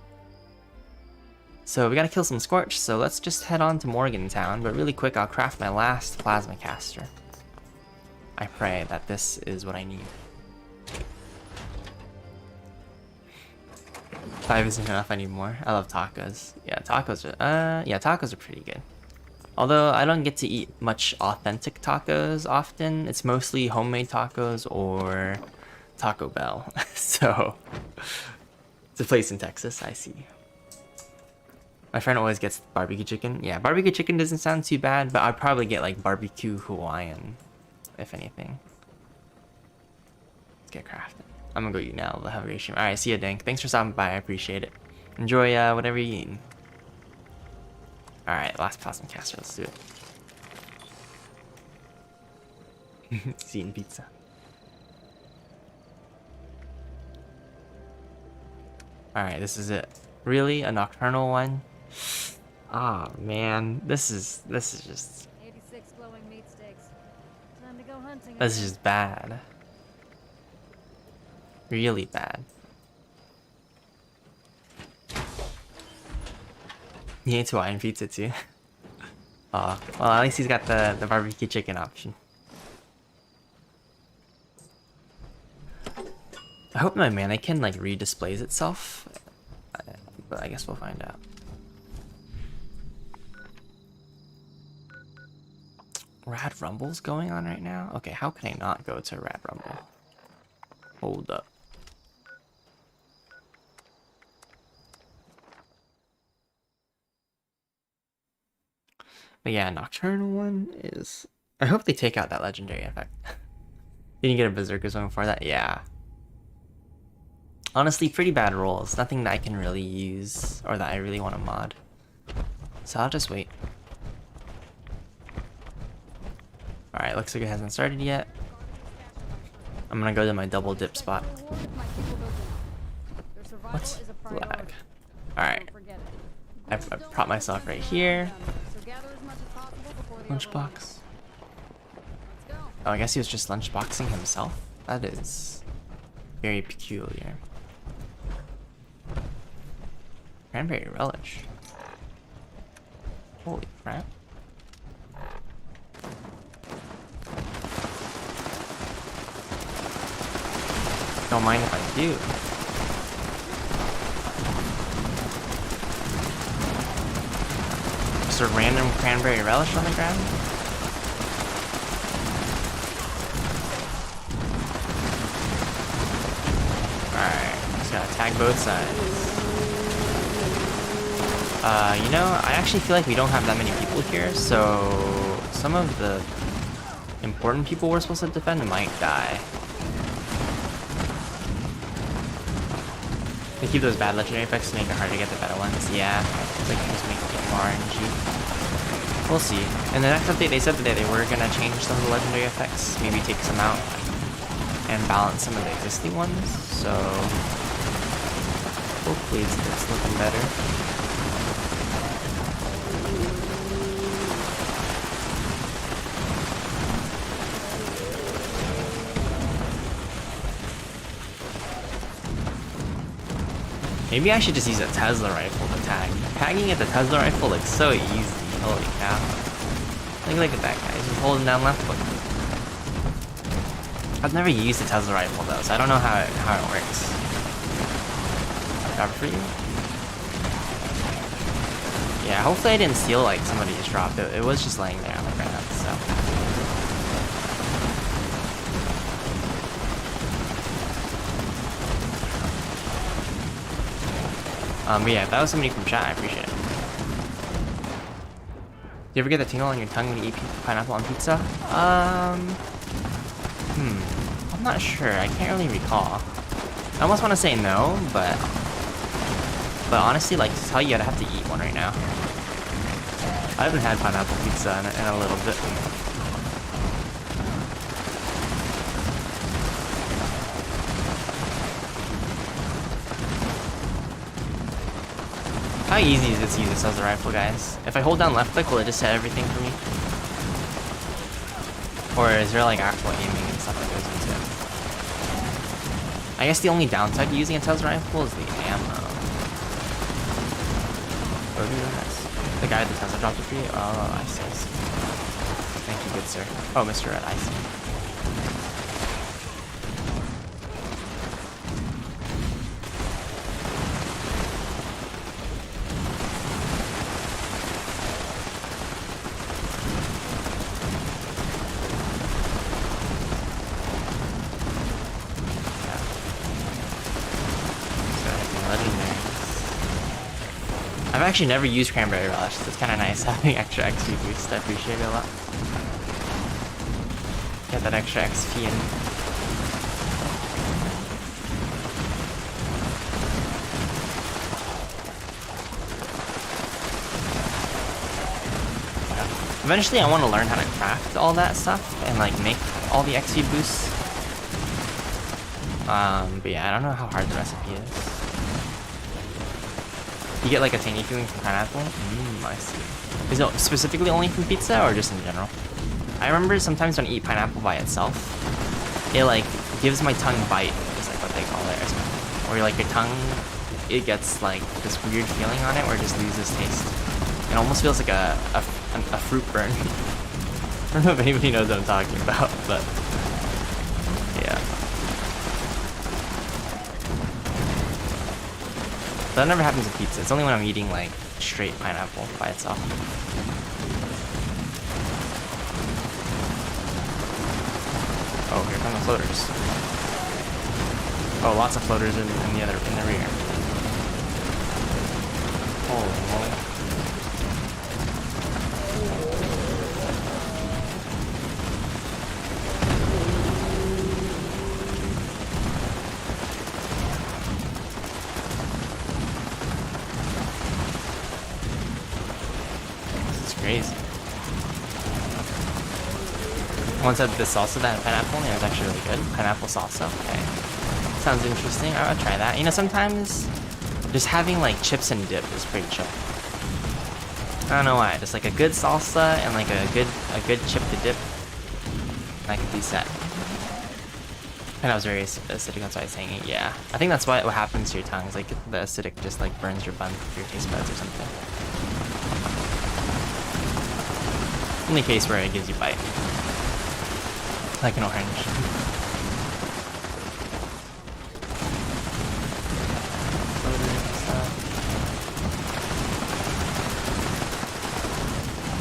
So we gotta kill some Scorch, so let's just head on to Morgantown, but really quick I'll craft my last plasma caster. I pray that this is what I need. 5 isn't enough, I need more. I love tacos. Yeah, tacos are pretty good. Although I don't get to eat much authentic tacos often. It's mostly homemade tacos or Taco Bell. So it's a place in Texas, I see. My friend always gets barbecue chicken. Yeah, barbecue chicken doesn't sound too bad, but I'd probably get like barbecue Hawaiian, if anything. Let's get crafted. I'm gonna go eat now. Have a great stream. Alright, see ya, Dank. Thanks for stopping by. I appreciate it. Enjoy whatever you're eating. Alright, last plasma caster. Let's do it. He's eating pizza. Alright, this is it. Really? A nocturnal one? Ah, man. This is just... 86 glowing meat steaks. Time to go hunting. This is just bad. Really bad. He hates Hawaiian pizza too. Oh, well, at least he's got the barbecue chicken option. I hope my mannequin like redisplays itself, but I guess we'll find out. Rad Rumble's going on right now? Okay, how can I not go to Rad Rumble? Hold up. But yeah, Nocturnal one is... I hope they take out that legendary effect. You didn't get a Berserker's one before that? Yeah. Honestly, pretty bad rolls. Nothing that I can really use or that I really want to mod. So I'll just wait. Alright, looks like it hasn't started yet. I'm gonna go to my double dip spot. What's lag? Alright. I propped myself right here. Lunchbox. Oh, I guess he was just lunchboxing himself. That is very peculiar. Cranberry relish. Holy crap. Don't mind if I do. Just a random cranberry relish on the ground? Alright, just gotta tag both sides. You know, I actually feel like we don't have that many people here, so some of the important people we're supposed to defend might die. They keep those bad legendary effects to make it hard to get the better ones. Yeah, it's like just make it more RNG. We'll see. In the next update, they said that they were gonna change some of the legendary effects, maybe take some out and balance some of the existing ones. So hopefully it's looking better. Maybe I should just use a Tesla rifle to tag. Tagging at the Tesla rifle looks so easy. Holy cow. Look at that guy. He's just holding down left click. I've never used a Tesla rifle though, so I don't know how it works. Cover for you? Yeah, hopefully I didn't steal like somebody just dropped it. It was just laying there on the ground, so. But yeah, if that was somebody from chat, I appreciate it. Do you ever get the tingle on your tongue when you eat pineapple on pizza? I'm not sure. I can't really recall. I almost want to say no, but honestly, like, to tell you, I'd have to eat one right now. I haven't had pineapple pizza in a little bit. How easy is it to use this as a rifle, guys? If I hold down left click, will it just set everything for me? Or is there like actual aiming and stuff that goes into it? I guess the only downside to using a Tesla rifle is the ammo. Oh, who is this? The guy at the Tesla dropped it for you? Oh, I see. Thank you, good sir. Oh, Mr. Red, I see. I've actually never used cranberry relish, so it's kind of nice having extra XP boost. I appreciate it a lot. Get that extra XP in. Eventually, I want to learn how to craft all that stuff and like make all the XP boosts. But yeah, I don't know how hard the recipe is. You get like a tangy feeling from pineapple? I see. Is it specifically only from pizza or just in general? I remember sometimes when I eat pineapple by itself, it like gives my tongue bite, is like what they call it or something. Or like your tongue, it gets like this weird feeling on it where it just loses taste. It almost feels like a fruit burn. I don't know if anybody knows what I'm talking about, but yeah. That never happens with pizza. It's only when I'm eating like straight pineapple by itself. Oh, here come the floaters. Oh, lots of floaters in the rear. Oh, crazy. Once I had this salsa that had pineapple and it was actually really good. Pineapple salsa, okay. Sounds interesting. I would try that. You know, sometimes just having like chips and dip is pretty chill. I don't know why. Just like a good salsa and like a good chip to dip. That could be set. And I was very acidic, that's why I was saying it. Yeah, I think that's what happens to your tongue. Is like the acidic just like burns your your taste buds or something. Only case where it gives you bite, like an orange.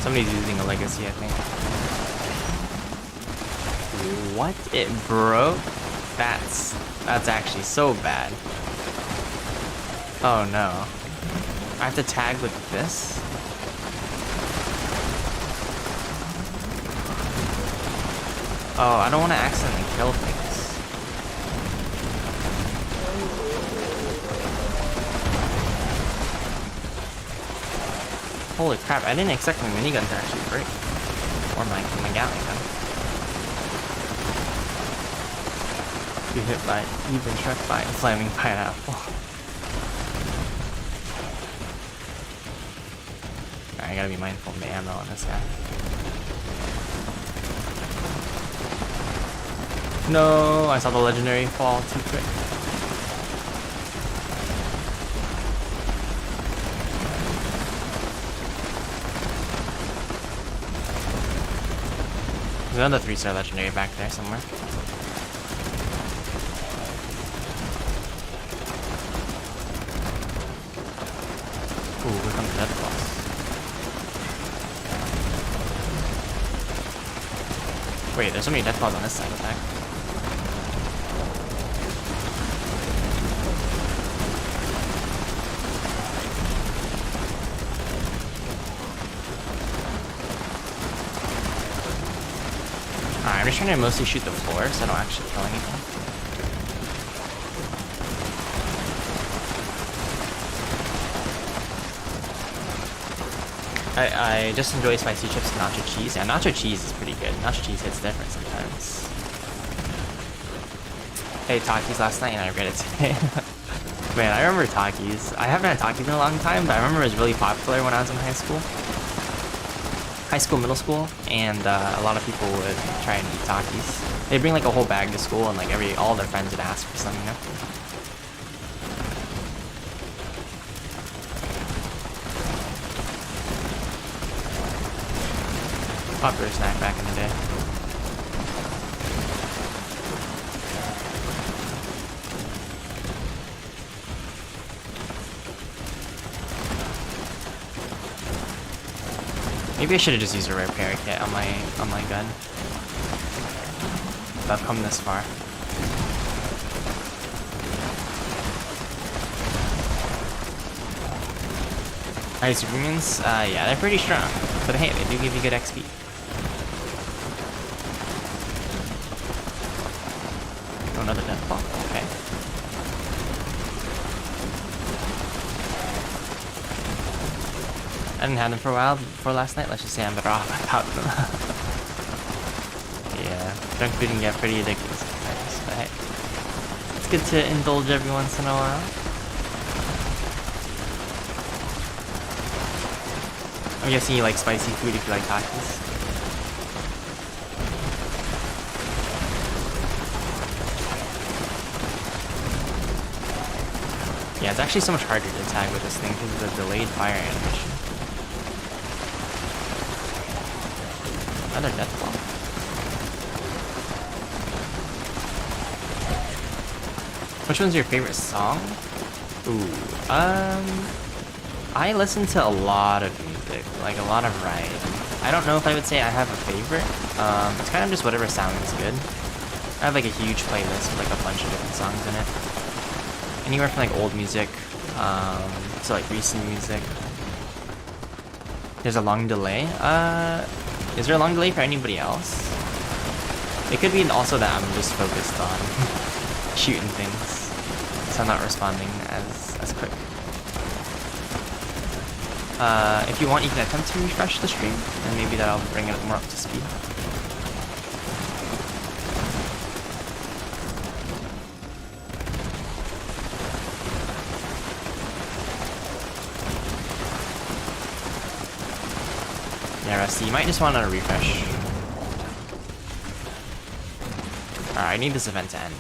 Somebody's using a legacy, I think. What? It broke? That's actually so bad. Oh no. I have to tag with this? Oh, I don't want to accidentally kill things. Holy crap, I didn't expect my minigun to actually break. Or my Gatling gun. Be hit by, even struck by a flaming pineapple. Alright, I gotta be mindful of the ammo on this guy. No, I saw the legendary fall too quick. There's another 3-star legendary back there somewhere. Ooh, here comes the death boss. Wait, there's so many death balls on this side of the deck. Alright, I'm just trying to mostly shoot the floor so I don't actually kill anything. I just enjoy spicy chips and nacho cheese. Yeah, nacho cheese is pretty good. Nacho cheese hits different sometimes. I ate Takis last night and I regret it today. Man, I remember Takis. I haven't had Takis in a long time, but I remember it was really popular when I was in high school. Middle school, and a lot of people would try and eat Takis. They'd bring like a whole bag to school and like all their friends would ask for some, you know? Popular snack back in the day. Maybe I should have just used a repair kit on my gun. But I've come this far. Alright, Supermans, yeah, they're pretty strong. But hey, they do give you good XP. Oh, another death ball. Okay. I didn't have them for a while before last night. Let's just say I'm better off without them. Yeah, junk food can get pretty addictive sometimes, but hey, it's good to indulge every once in a while. I'm guessing you like spicy food if you like Takis. Yeah, it's actually so much harder to tag with this thing because of the delayed fire animation. Another death ball. Which one's your favorite song? Ooh, I listen to a lot of music, like a lot of variety. I don't know if I would say I have a favorite. It's kind of just whatever sounds good. I have like a huge playlist with like a bunch of different songs in it. Anywhere from like old music to like recent music. There's a long delay. Is there a long delay for anybody else? It could be also that I'm just focused on shooting things, so I'm not responding as quick. If you want, you can attempt to refresh the stream, and maybe that'll bring it more up to speed. Yeah, Rusty, you might just want to refresh. Alright, I need this event to end.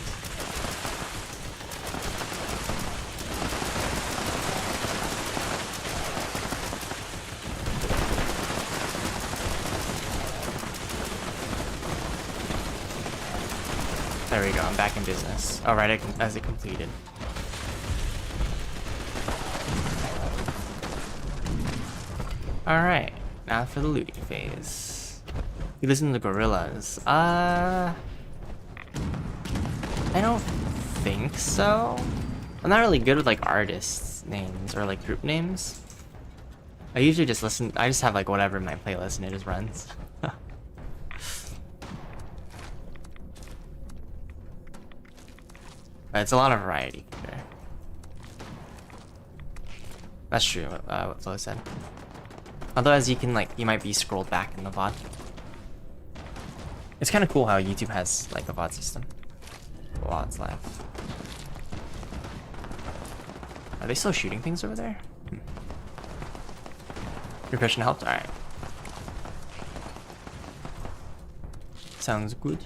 There we go, I'm back in business. Alright, as it completed. Alright, now for the looting phase. You listen to the gorillas. I don't think so. I'm not really good with like artists' names or like group names. I usually just listen, I just have like whatever in my playlist and it just runs. But it's a lot of variety there. That's true, what Flo said. Otherwise you can like, you might be scrolled back in the VOD. It's kind of cool how YouTube has like a VOD system. While it's live. Are they still shooting things over there? Repression helped? Alright. Sounds good.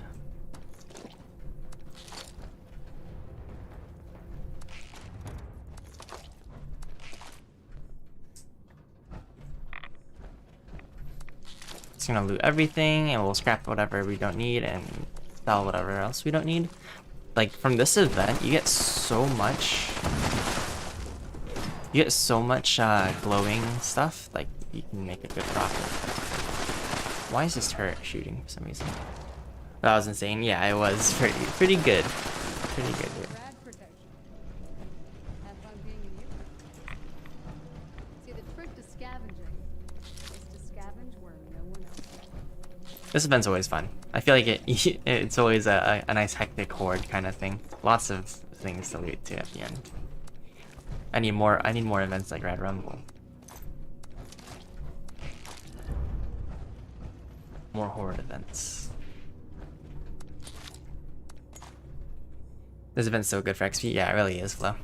It's gonna loot everything and we'll scrap whatever we don't need and sell whatever else we don't need. Like from this event, you get so much. You get so much glowing stuff. Like you can make a good profit. Why is this turret shooting for some reason? That was insane. Yeah, it was pretty good. Pretty good. Dude. Rad protection. Have fun being in you. See, the trick to scavenging is to scavenge where no one else is. This event's always fun. I feel like it's always a nice hectic horde kind of thing. Lots of things to loot to at the end. I need more events like Red Rumble. More horde events. This event's so good for XP. Yeah, it really is, Flo. I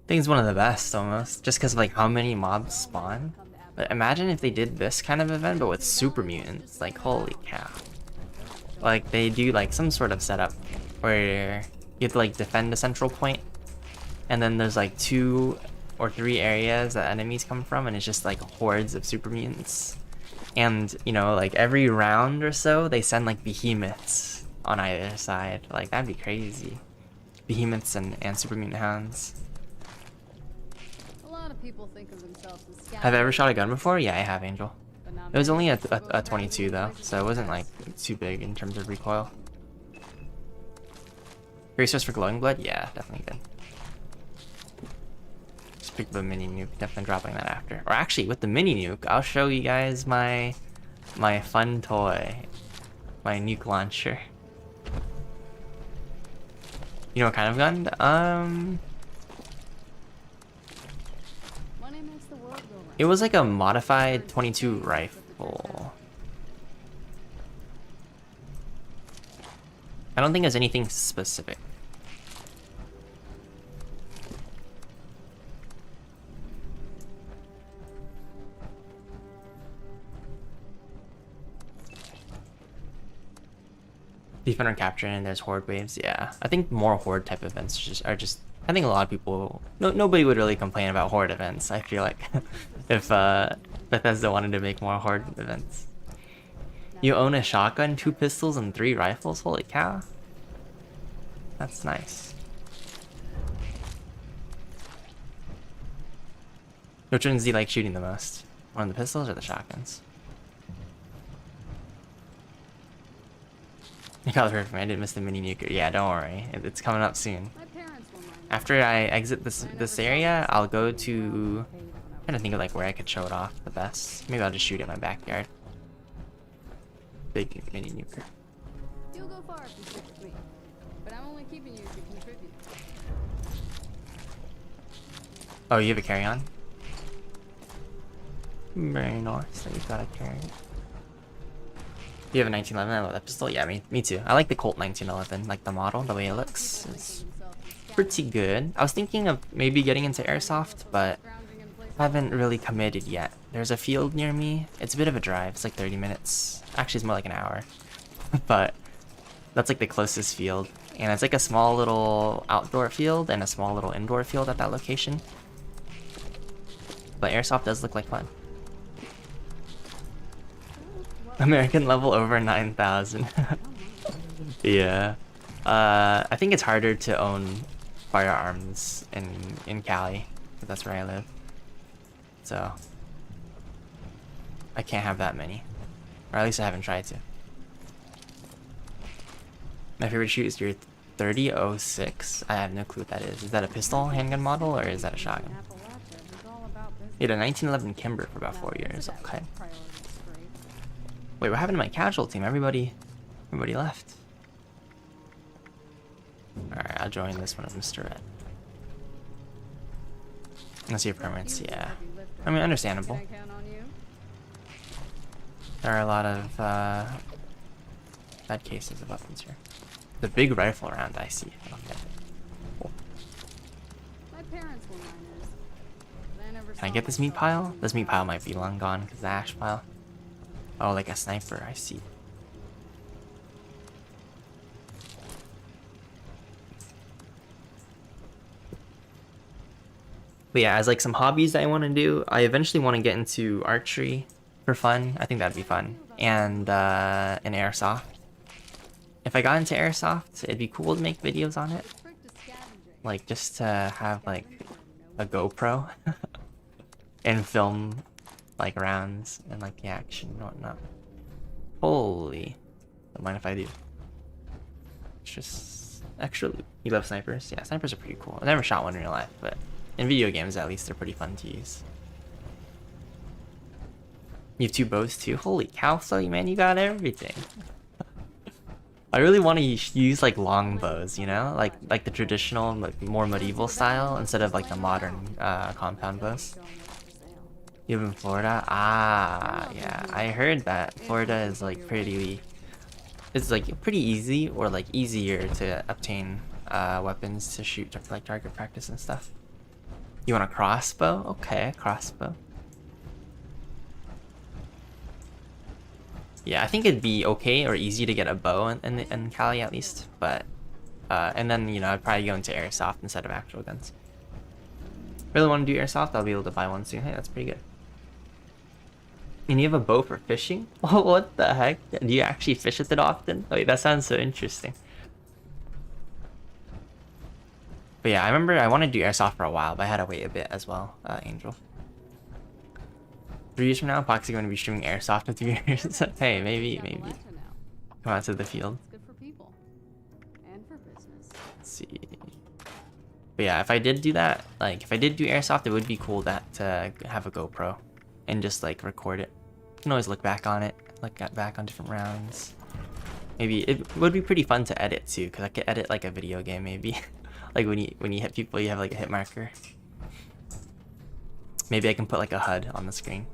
think it's one of the best almost, just because of like how many mobs spawn. But imagine if they did this kind of event, but with super mutants. Like, holy cow. Like, they do like some sort of setup where you have to like defend a central point, and then there's like 2 or 3 areas that enemies come from, and it's just like hordes of super mutants. And, you know, like every round or so, they send like behemoths on either side. Like, that'd be crazy. Behemoths and super mutant hounds. A lot of people think of themselves as scavengers. Have I ever shot a gun before? Yeah, I have, Angel. It was only a 22 though, so it wasn't like too big in terms of recoil. Resource for glowing blood? Yeah, definitely good. Just pick the mini nuke, definitely dropping that after. Or actually, with the mini nuke, I'll show you guys my fun toy, my nuke launcher. You know what kind of gun? Money makes the world go round. It was like a modified 22 rifle. I don't think there's anything specific. Defender capture and there's horde waves. Yeah, I think more horde type events are just. I think a lot of people. Nobody would really complain about horde events. I feel like if Bethesda wanted to make more horde events. You own a shotgun, 2 pistols, and 3 rifles. Holy cow! That's nice. Which ones do you like shooting the most? One of the pistols or the shotguns? You got it from me. I didn't miss the mini nuker. Yeah, don't worry. It's coming up soon. My parents will mind. After I exit this area, I'll go to. I'm trying to think of like where I could show it off the best. Maybe I'll just shoot it in my backyard. Big mini nuker. You'll go far if you stick with me, but I'm only keeping you if you contribute. Oh, you have a carry-on? Very nice that you've got a carry-on. You have a 1911. I love that pistol. Yeah, me too. I like the Colt 1911, like the model, the way it looks. It's pretty good. I was thinking of maybe getting into airsoft, but I haven't really committed yet. There's a field near me. It's a bit of a drive. It's like 30 minutes. Actually, it's more like an hour. But That's like the closest field. And it's like a small little outdoor field and a small little indoor field at that location. But airsoft does look like fun. American level over 9,000. Yeah. I think it's harder to own firearms in Cali, 'cause that's where I live. So I can't have that many. Or at least I haven't tried to. My favorite shoot is your 3006. I have no clue what that is. Is that a pistol handgun model or is that a shotgun? You had a 1911 Kimber for about 4 years. Okay. Wait, what happened to my casual team? Everybody left. Alright, I'll join this one of Mr. Red. Let's see your permits, yeah. I mean, understandable. There are a lot of bad cases of weapons here. The big rifle round, I see. Okay. Cool. My parents were miners. They never Can I saw get this meat myself pile? as This meat pile might be long gone because the ash pile. Oh, like a sniper, I see. But yeah, as like some hobbies that I want to do, I eventually want to get into archery for fun. I think that'd be fun. And an airsoft. If I got into airsoft, it'd be cool to make videos on it. Frick to scavenging. Like just to have like a GoPro and film like rounds and like the action and whatnot. Holy, don't mind if I do. It's just extra loot. You love snipers? Yeah, snipers are pretty cool. I've never shot one in real life, but in video games at least they're pretty fun to use. You have 2 bows too? Holy cow, so man, you got everything. I really want to use like long bows, you know, like the traditional, like more medieval style instead of like the modern compound bows. You live in Florida? Ah, yeah. I heard that Florida is like it's like pretty easy or like easier to obtain weapons to shoot like target practice and stuff. You want a crossbow? Okay, crossbow. Yeah, I think it'd be okay or easy to get a bow in Cali at least, but and then you know I'd probably go into airsoft instead of actual guns. Really want to do airsoft? I'll be able to buy one soon. Hey, that's pretty good. And you have a bow for fishing? Oh, what the heck? Do you actually fish with it often? Wait, that sounds so interesting. But yeah, I remember I wanted to do airsoft for a while, but I had to wait a bit as well, Angel. 3 years from now, Poxi going to be streaming airsoft in 3 years. Hey, maybe. Come out to the field. It's good for people and for business. Let's see. But yeah, if I did do that, like if I did do airsoft, it would be cool to have a GoPro and just like record it. You can always look back on it, look back on different rounds. Maybe it would be pretty fun to edit too, because I could edit like a video game maybe. Like when you hit people, you have like a hit marker. Maybe I can put like a HUD on the screen.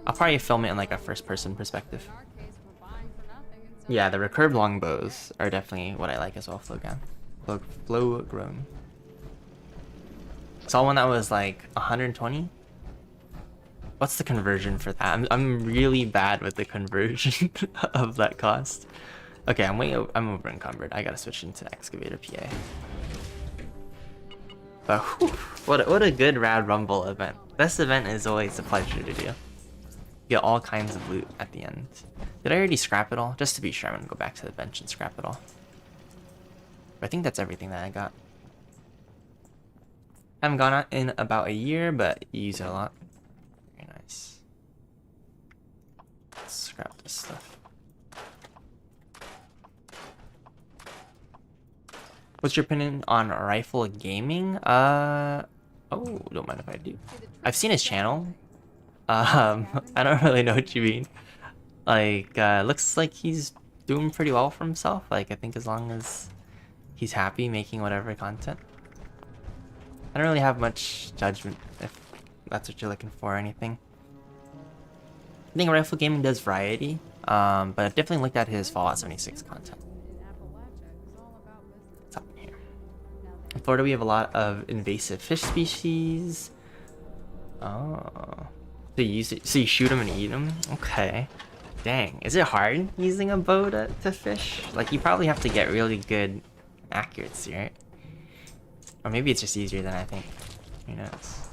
I'll probably film it in like a first-person perspective. In our case, we're buying for nothing and Yeah, the recurved longbows are definitely what I like as well. Flow grown. Saw one that was like 120. What's the conversion for that? I'm really bad with the conversion of that cost. Okay, I'm over encumbered. I gotta switch into excavator PA. But whew, what a good Rad Rumble event. This event is always a pleasure to do. Get all kinds of loot at the end. Did I already scrap it all? Just to be sure, I'm gonna go back to the bench and scrap it all. But I think that's everything that I got. Haven't gone out in about a year, but you use it a lot. Very nice. Let's scrap this stuff. What's your opinion on rifle gaming? Oh, don't mind if I do. I've seen his channel. I don't really know what you mean. Like, looks like he's doing pretty well for himself. Like, I think as long as he's happy making whatever content. I don't really have much judgment if that's what you're looking for or anything. I think rifle gaming does variety, but I've definitely looked at his Fallout 76 content. What's up here? In Florida, we have a lot of invasive fish species. Oh. So you shoot them and eat them? Okay. Dang, is it hard using a bow to fish? Like, you probably have to get really good accuracy, right? Or maybe it's just easier than I think. Who knows?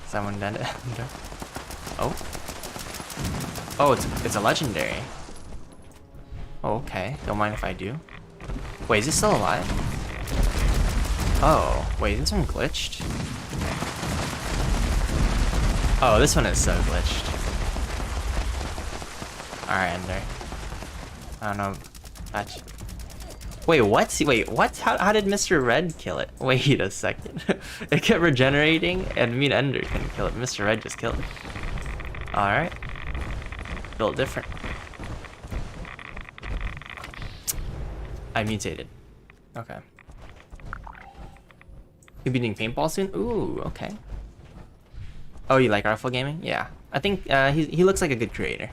Someone done it. Oh. Oh, it's a legendary. Oh, okay. Don't mind if I do. Wait, is it still alive? Oh, wait, this one glitched? Oh, this one is so glitched. Alright, Ender. I don't know. Actually. Wait, what? Wait, what? How did Mr. Red kill it? Wait a second. It kept regenerating, and me and Ender couldn't kill it. Mr. Red just killed it. Alright. Built different. I mutated. Okay. You'll be doing paintball soon? Ooh, okay. Oh, you like Artful Gaming? Yeah. I think he looks like a good creator.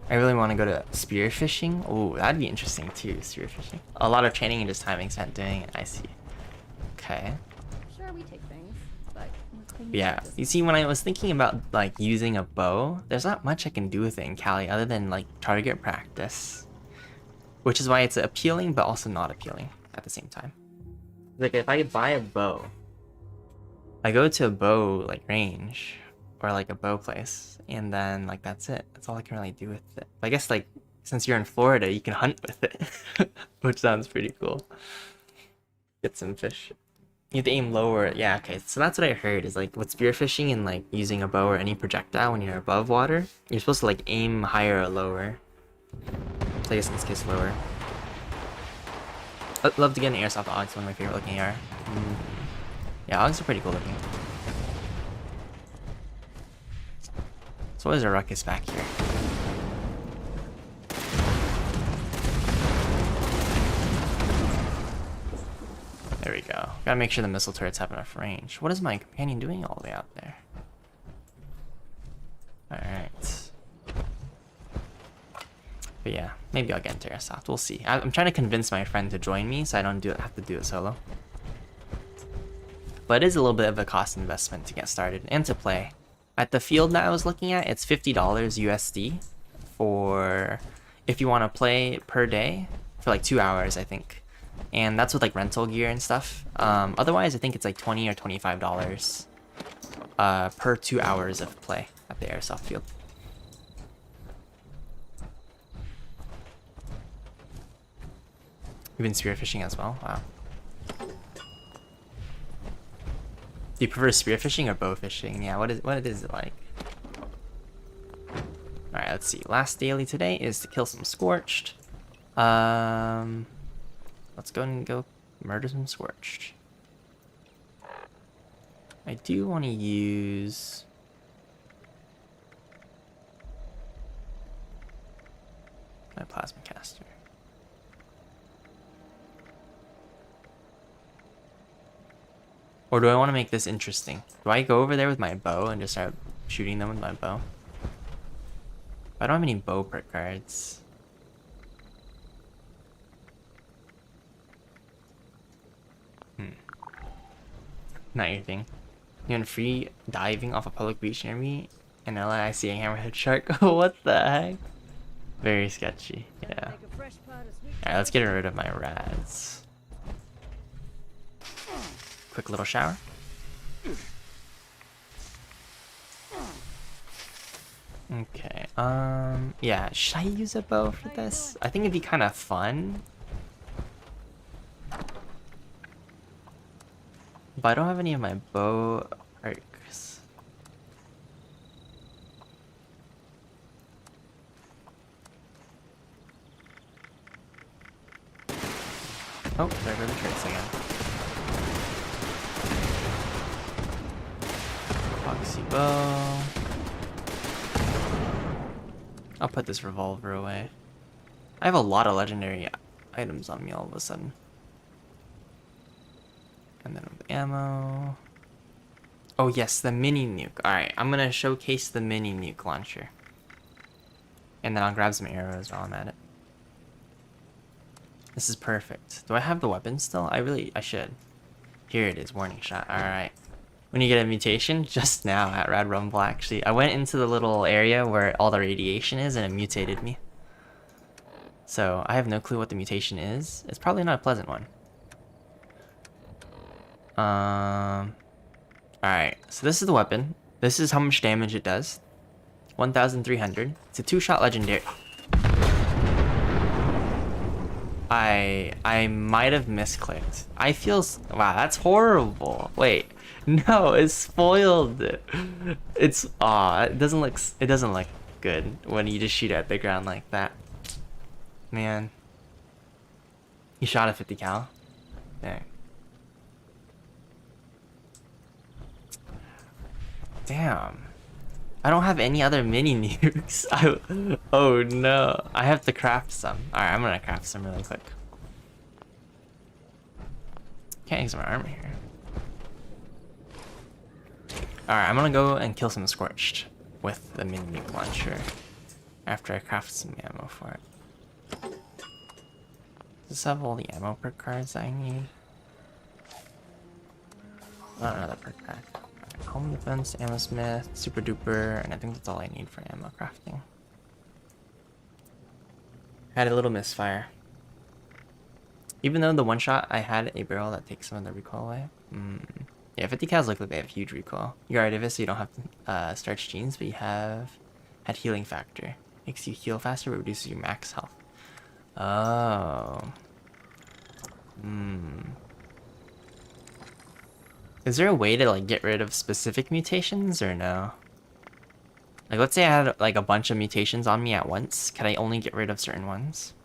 I really want to go to spearfishing. Oh, that'd be interesting too, spearfishing. A lot of training and just timing spent doing it. I see. Okay. Sure, we take things, but we're cleaning Yeah. up this You see, when I was thinking about like using a bow, there's not much I can do with it in Cali other than like try to get practice. Which is why it's appealing, but also not appealing at the same time. Like if I buy a bow, I go to a bow like range or like a bow place, and then like that's it. That's all I can really do with it. I guess like since you're in Florida, you can hunt with it, which sounds pretty cool. Get some fish. You have to aim lower. Yeah, okay. So that's what I heard is like with spearfishing and like using a bow or any projectile when you're above water, you're supposed to like aim higher or lower. So I guess in this case lower. I'd love to get an airsoft AUG, one of my favorite looking AR. Yeah, AUGs are pretty cool looking. So what is a ruckus back here? There we go. Gotta make sure the missile turrets have enough range. What is my companion doing all the way out there? Alright. But yeah, maybe I'll get into airsoft. We'll see. I'm trying to convince my friend to join me so I don't have to do it solo. But it is a little bit of a cost investment to get started and to play. At the field that I was looking at, it's $50 USD for if you want to play per day for like 2 hours, I think. And that's with like rental gear and stuff. Otherwise, I think it's like $20 or $25 per 2 hours of play at the airsoft field. You've been spearfishing as well? Wow. Do you prefer spearfishing or bow fishing? Yeah, what is it like? Alright, let's see. Last daily today is to kill some Scorched. Let's go and go murder some Scorched. I do want to use... my plasma caster. Or do I want to make this interesting? Do I go over there with my bow and just start shooting them with my bow? I don't have any bow perk cards. Not your thing. You want free diving off a public beach near me? In LA, I see a hammerhead shark. What the heck? Very sketchy. Yeah. Alright, let's get rid of my rads. Quick little shower. Okay, yeah, should I use a bow for this? I think it'd be kind of fun. But I don't have any of my bow perks. Oh, there go the traits again. PoxiiPro. I'll put this revolver away. I have a lot of legendary items on me all of a sudden. And then with ammo. Oh yes, the mini nuke. Alright, I'm gonna showcase the mini nuke launcher. And then I'll grab some arrows while I'm at it. This is perfect. Do I have the weapon still? I should. Here it is, warning shot. Alright. when you get a mutation? Just now at Rad Rumble, actually. I went into the little area where all the radiation is and it mutated me. So I have no clue what the mutation is. It's probably not a pleasant one. Alright, so this is the weapon. This is how much damage it does. 1,300. It's a 2-shot legendary. I might have misclicked. I feel wow, that's horrible. Wait, no, it's spoiled. It's it doesn't look good when you just shoot at the ground like that. Man, you shot a 50 cal. Dang. Damn. I don't have any other mini nukes. Oh no. I have to craft some. Alright, I'm gonna craft some really quick. Can't use my armor here. Alright, I'm gonna go and kill some Scorched with the mini nuke launcher after I craft some ammo for it. Does this have all the ammo perk cards I need? Oh, another perk pack. Home defense, ammo smith, super duper, and I think that's all I need for ammo crafting. Had a little misfire. Even though the one shot I had a barrel that takes some of the recoil away. Yeah, 50 cals look like they have huge recoil. You're Artivist, so you don't have starch genes, but you had healing factor. Makes you heal faster, but reduces your max health. Oh. Is there a way to like get rid of specific mutations or no? Like let's say I had like a bunch of mutations on me at once. Can I only get rid of certain ones?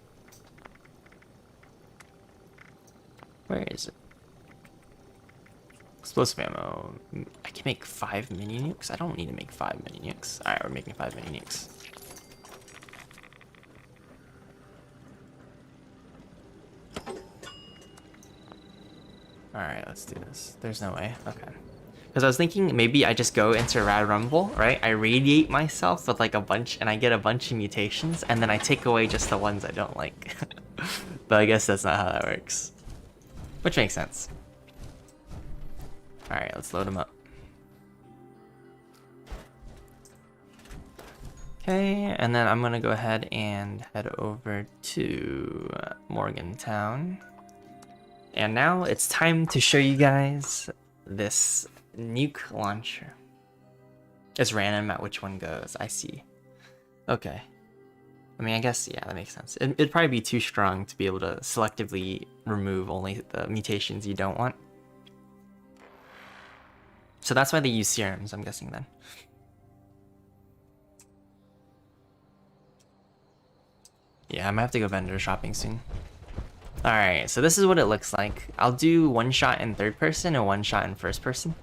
Where is it? Explosive ammo. I can make 5 mini nukes? I don't need to make 5 mini nukes. Alright, we're making 5 mini nukes. Alright, let's do this. There's no way. Okay. Because I was thinking maybe I just go into Rad Rumble, right? I radiate myself with like a bunch, and I get a bunch of mutations, and then I take away just the ones I don't like. But I guess that's not how that works. Which makes sense. Alright, let's load them up. Okay, and then I'm gonna go ahead and head over to Morgantown. And now it's time to show you guys this nuke launcher. It's random at which one goes, I see. Okay. I mean, I guess, yeah, that makes sense. It'd probably be too strong to be able to selectively remove only the mutations you don't want. So that's why they use serums, I'm guessing then. Yeah, I might have to go vendor shopping soon. Alright, so this is what it looks like. I'll do one shot in third person and one shot in first person.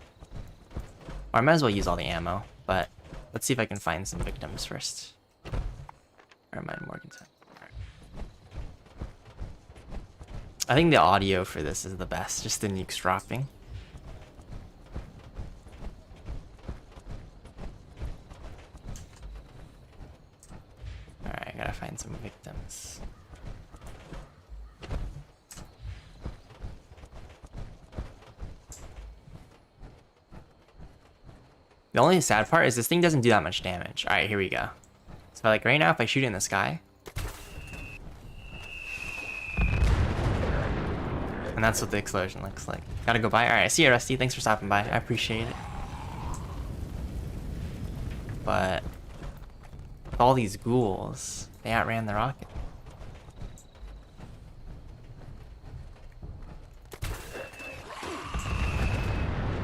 Or I might as well use all the ammo, but let's see if I can find some victims first. Or am I in Morgantown? Right. I think the audio for this is the best, just the nukes dropping. Alright, I gotta find some victims. The only sad part is this thing doesn't do that much damage. Alright, here we go. So like right now, if I shoot it in the sky. And that's what the explosion looks like. Gotta go by. Alright, see you, Rusty. Thanks for stopping by. I appreciate it. But with all these ghouls, they outran the rocket.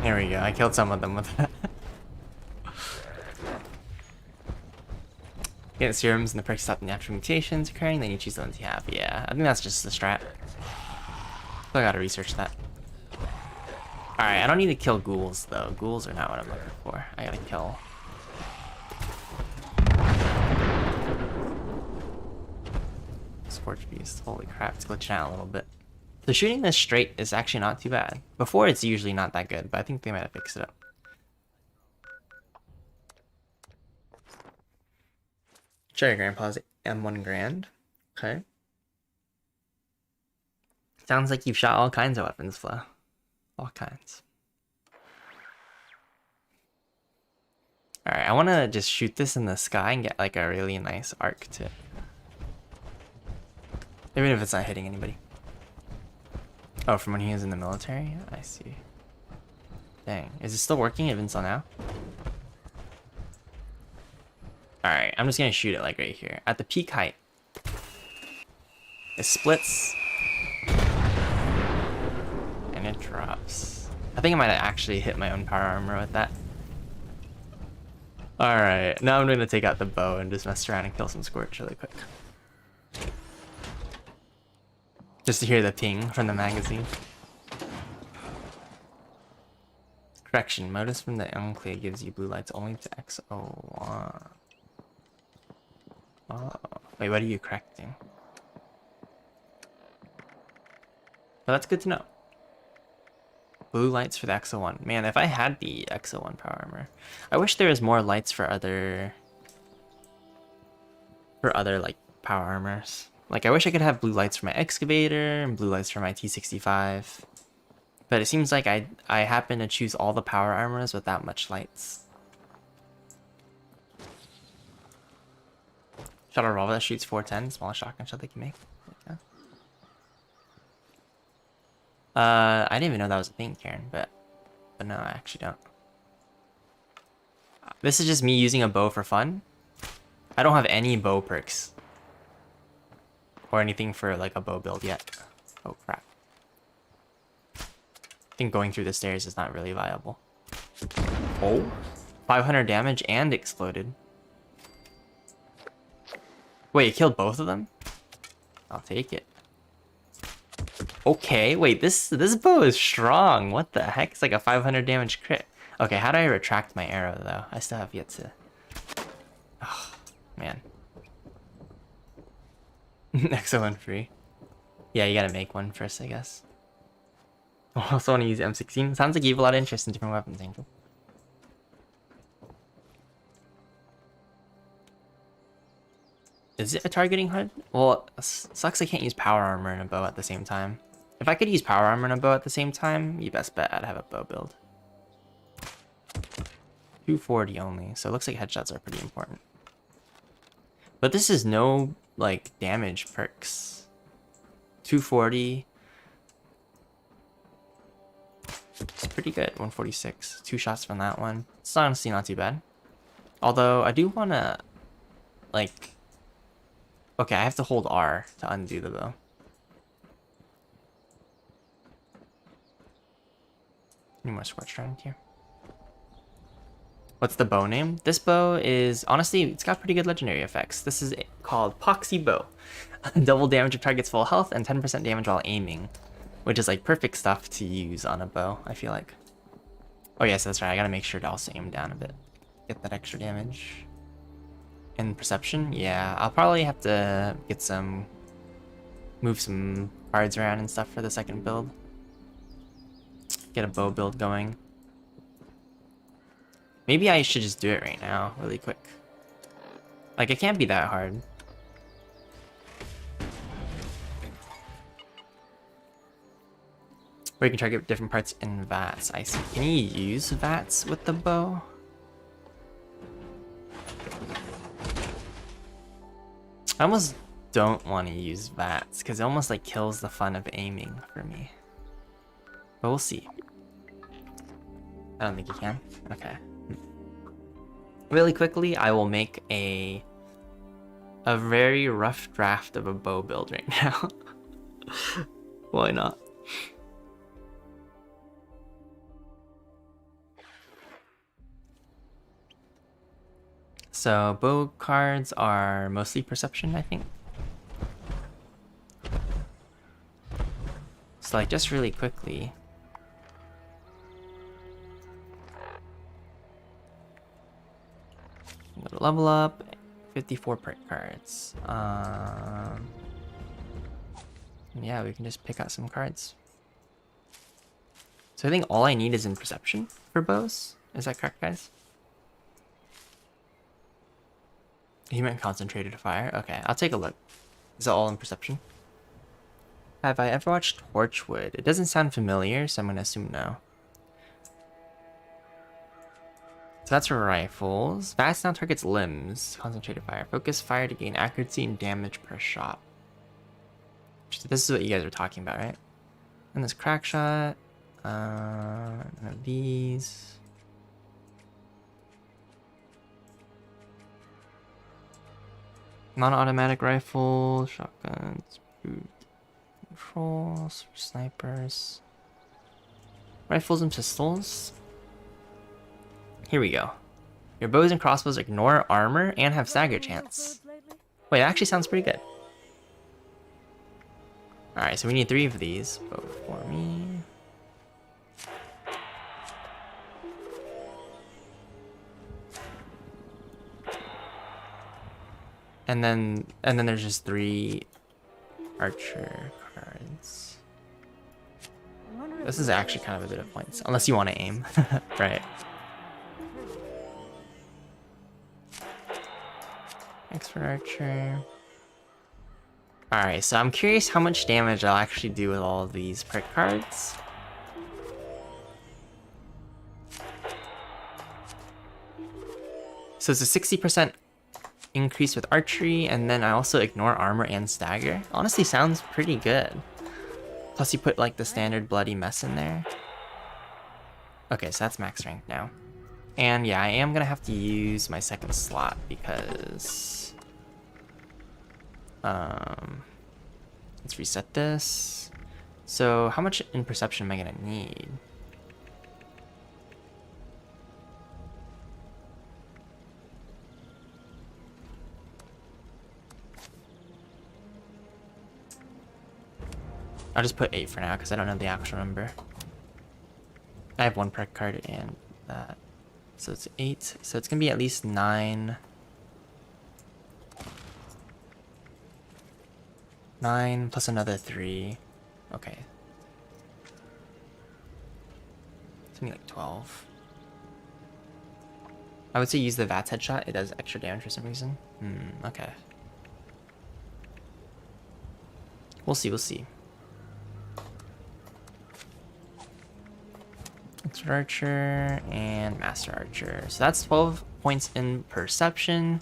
There we go. I killed some of them with that. Get serums and the perks stop the natural mutations occurring, then you choose the ones you have. Yeah, I think that's just the strat. So I gotta research that. Alright, I don't need to kill ghouls though. Ghouls are not what I'm looking for. I gotta kill. Scorch Beast. Holy crap, it's glitching out a little bit. So shooting this straight is actually not too bad. Before it's usually not that good, but I think they might have fixed it up. Show your grandpa's M1 Grand. Okay. Sounds like you've shot all kinds of weapons, Flo. All kinds. Alright, I want to just shoot this in the sky and get like a really nice arc to it. Even if it's not hitting anybody. Oh, from when he was in the military? I see. Dang. Is it still working even until now? Alright, I'm just gonna shoot it like right here. At the peak height. It splits. And it drops. I think I might have actually hit my own power armor with that. Alright, now I'm gonna take out the bow and just mess around and kill some squirts really quick. Just to hear the ping from the magazine. Correction, modus from the Enclave gives you blue lights only to X01. Oh, wait, what are you correcting? Well, that's good to know. Blue lights for the X01. Man, if I had the X01 power armor. I wish there was more lights for other like power armors. Like I wish I could have blue lights for my excavator and blue lights for my T65. But it seems like I happen to choose all the power armors with that much lights. Shot a revolver that shoots 410, smallest shotgun shot they can make. Yeah. I didn't even know that was a thing, Karen, but no, I actually don't. This is just me using a bow for fun. I don't have any bow perks. Or anything for like a bow build yet. Oh crap. I think going through the stairs is not really viable. Oh, 500 damage and exploded. Wait, it killed both of them? I'll take it. Okay, wait, this bow is strong. What the heck? It's like a 500 damage crit. Okay, how do I retract my arrow though? I still have yet to... Oh, man. Excellent free. Yeah, you gotta make one first, I guess. I also want to use M16. Sounds like you have a lot of interest in different weapons, Angel. Is it a targeting HUD? Well, sucks I can't use power armor and a bow at the same time. If I could use power armor and a bow at the same time, you best bet I'd have a bow build. 240 only, so it looks like headshots are pretty important. But this is no, like, damage perks. 240. It's pretty good. 146. 2 shots from that one. It's honestly not too bad. Although, I do want to, like... Okay, I have to hold R to undo the bow. Any more scorch around here? What's the bow name? This bow is, honestly, it's got pretty good legendary effects. This is called PoxiiPro. Double damage of target's full health and 10% damage while aiming. Which is like perfect stuff to use on a bow, I feel like. Oh yes, that's right, I gotta make sure to also aim down a bit. Get that extra damage. And perception? Yeah, I'll probably have to get some... Move some cards around and stuff for the second build. Get a bow build going. Maybe I should just do it right now, really quick. Like, it can't be that hard. Or you can target different parts in VATS. I see. Can you use VATS with the bow? I almost don't want to use VATS because it almost like kills the fun of aiming for me. But we'll see. I don't think you can. Okay. Really quickly, I will make a very rough draft of a bow build right now. Why not? So bow cards are mostly perception, I think. So like just really quickly. I'm gonna level up 54 perk cards. Yeah, we can just pick out some cards. So I think all I need is in perception for bows. Is that correct, guys? He meant concentrated fire. Okay, I'll take a look. Is it all in perception? Have I ever watched Torchwood? It doesn't sound familiar, so I'm gonna assume no. So that's for rifles. Fast now targets limbs. Concentrated fire. Focus fire to gain accuracy and damage per shot. This is what you guys were talking about, right? And this crack shot. None of these. Non-automatic rifle, shotguns, boot controls, snipers, rifles and pistols. Here we go. Your bows and crossbows ignore armor and have stagger chance. Wait, that actually sounds pretty good. Alright, so we need 3 of these. Bow for me. And then there's just 3 archer cards. This is actually kind of a bit of points, unless you want to aim, right? Expert archer. Alright, so I'm curious how much damage I'll actually do with all of these perk cards. So it's a 60% increase with archery, and then I also ignore armor and stagger. Honestly, sounds pretty good. Plus you put like the standard bloody mess in there. Okay, so that's max strength now. And yeah, I am gonna have to use my second slot because let's reset this. So how much in perception am I gonna need? I'll just put 8 for now because I don't know the actual number. I have 1 perk card and that. So it's 8. So it's gonna be at least 9. 9 plus another 3. Okay. It's gonna be like 12. I would say use the VATS headshot. It does extra damage for some reason. Okay. We'll see, we'll see. Expert Archer and Master Archer. So that's 12 points in perception.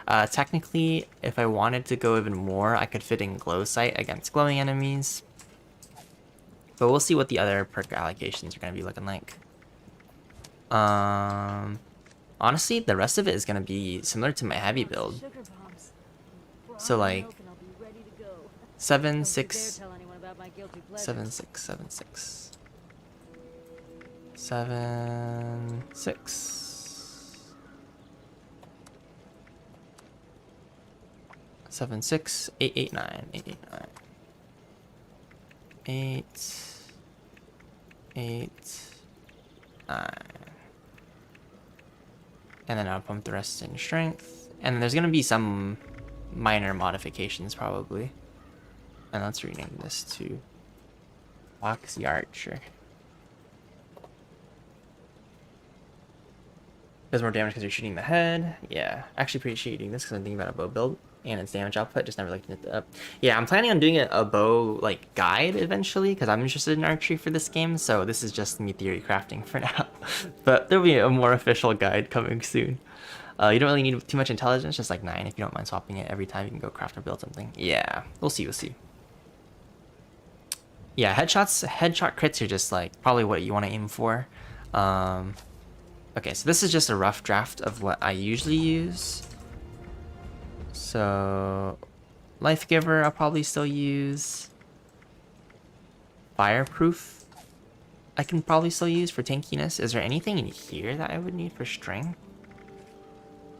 Technically, if I wanted to go even more, I could fit in Glow Sight against glowing enemies. But we'll see what the other perk allocations are going to be looking like. Honestly, the rest of it is going to be similar to my heavy build. So like 7, 6, 7, 6, 7, 6. 7, 6. 7, 6, 8, 8, 9, 8, 8, 9. 8, 8, 9. And then I'll pump the rest in strength. And then there's gonna be some minor modifications probably. And let's rename this to PoxiiArcher. Does more damage because you're shooting the head. Yeah, actually appreciating this because I'm thinking about a bow build and its damage output. Just never looked it up. Yeah, I'm planning on doing a bow like guide eventually because I'm interested in archery for this game. So this is just me theory crafting for now. But there'll be a more official guide coming soon. You don't really need too much intelligence, just like 9 if you don't mind swapping it every time you can go craft or build something. Yeah, we'll see, we'll see. Yeah, headshot crits are just like probably what you want to aim for. Okay, so this is just a rough draft of what I usually use. So, Life Giver I'll probably still use. Fireproof I can probably still use for tankiness. Is there anything in here that I would need for strength?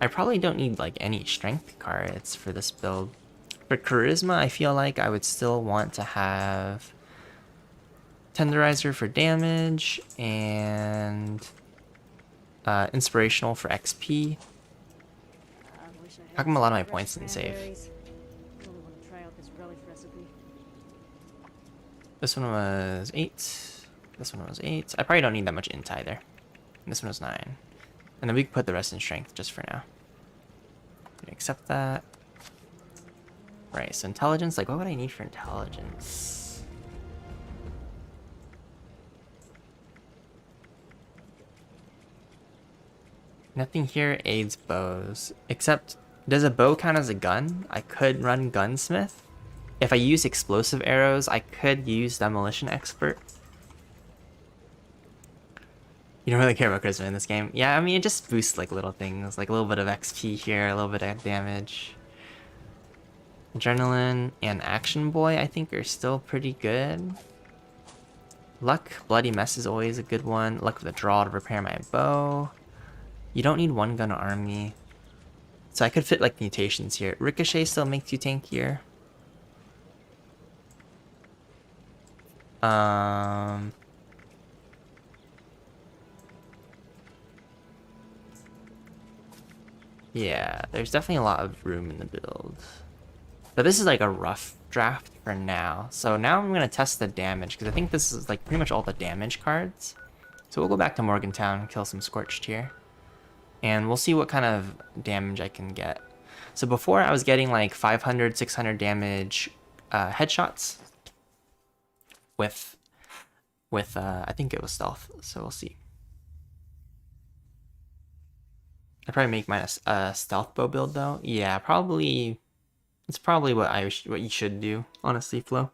I probably don't need like any strength cards for this build. For charisma, I feel like I would still want to have Tenderizer for damage and inspirational for XP. How come a lot of my points didn't save? This one was 8. This one was 8. I probably don't need that much int either. And this one was 9. And then we can put the rest in strength just for now. Accept that. Right, so intelligence, like what would I need for intelligence? Nothing here aids bows. Except, does a bow count as a gun? I could run gunsmith. If I use explosive arrows, I could use demolition expert. You don't really care about charisma in this game. Yeah, I mean, it just boosts like little things, like a little bit of XP here, a little bit of damage. Adrenaline and Action Boy, I think, are still pretty good. Luck, Bloody Mess is always a good one. Luck with a draw to repair my bow. You don't need one gun army. So I could fit like mutations here. Ricochet still makes you tankier. Yeah, there's definitely a lot of room in the build. But this is like a rough draft for now. So now I'm going to test the damage, because I think this is like pretty much all the damage cards. So we'll go back to Morgantown, kill some Scorched here. And we'll see what kind of damage I can get. So before I was getting like 500, 600 damage headshots with I think it was stealth. So we'll see. I'd probably make mine a stealth bow build though. Yeah, probably. It's probably what you should do, honestly, Flo.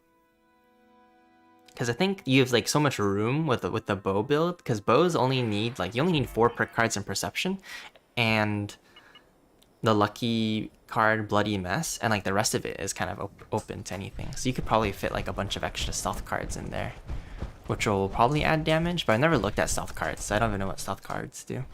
Because I think you have like so much room with the bow build. Because bows only need like you only need 4 perk cards in perception, and the lucky card Bloody Mess, and like the rest of it is kind of open to anything. So you could probably fit like a bunch of extra stealth cards in there, which will probably add damage. But I never looked at stealth cards, so I don't even know what stealth cards do.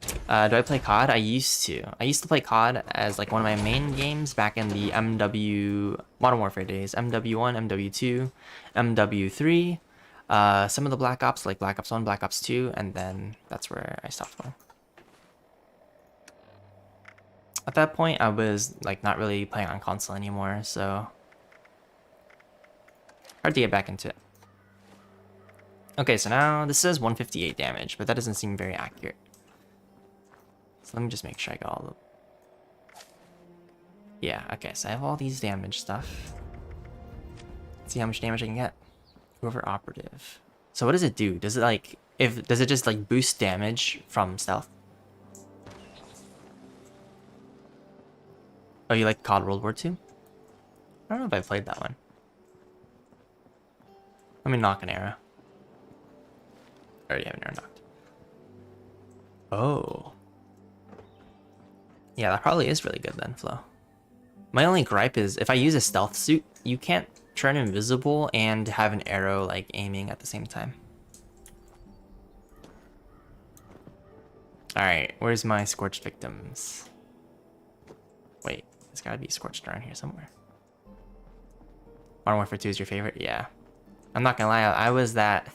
Do I play COD? I used to. I used to play COD as like one of my main games back in the MW Modern Warfare days. MW1, MW2, MW3. Some of the Black Ops, like Black Ops 1, Black Ops 2, and then that's where I stopped playing. At that point, I was like not really playing on console anymore, so hard to get back into it. Okay, so now this says 158 damage, but that doesn't seem very accurate. So let me just make sure I got all the... Yeah, okay, so I have all these damage stuff. Let's see how much damage I can get. Whoever operative. So what does it do? Does it like... does it just like boost damage from stealth? Oh, you like COD World War II? I don't know if I played that one. Let me knock an arrow. I already have an arrow knocked. Oh. Yeah, that probably is really good then, Flo. My only gripe is if I use a stealth suit, you can't turn invisible and have an arrow like aiming at the same time. Alright, where's my Scorched victims? Wait, there's gotta be Scorched around here somewhere. Modern Warfare 2 is your favorite? Yeah. I'm not gonna lie, I was that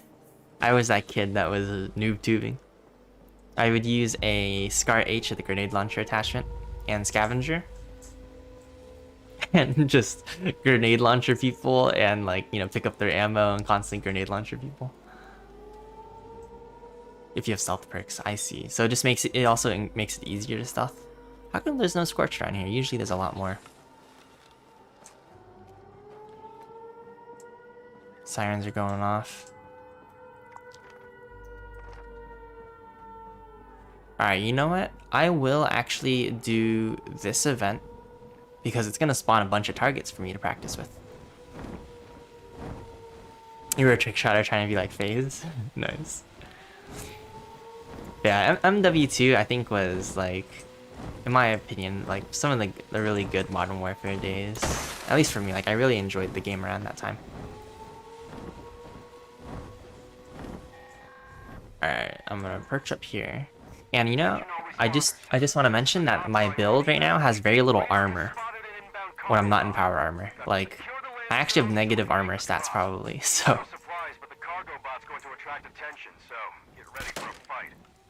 kid that was noob tubing. I would use a Scar H with a grenade launcher attachment and scavenger. And just grenade launcher people and like, you know, pick up their ammo and constantly grenade launcher people. If you have stealth perks, I see. So it just makes it also makes it easier to stealth. How come there's no Scorch around here? Usually there's a lot more. Sirens are going off. Alright, you know what? I will actually do this event because it's going to spawn a bunch of targets for me to practice with. You were a trick shotter trying to be like FaZe? Nice. Yeah, MW2 I think was like, in my opinion, like some of the really good Modern Warfare days. At least for me, like I really enjoyed the game around that time. Alright, I'm going to perch up here. And you know, I just want to mention that my build right now has very little armor when I'm not in power armor. Like, I actually have negative armor stats probably, so.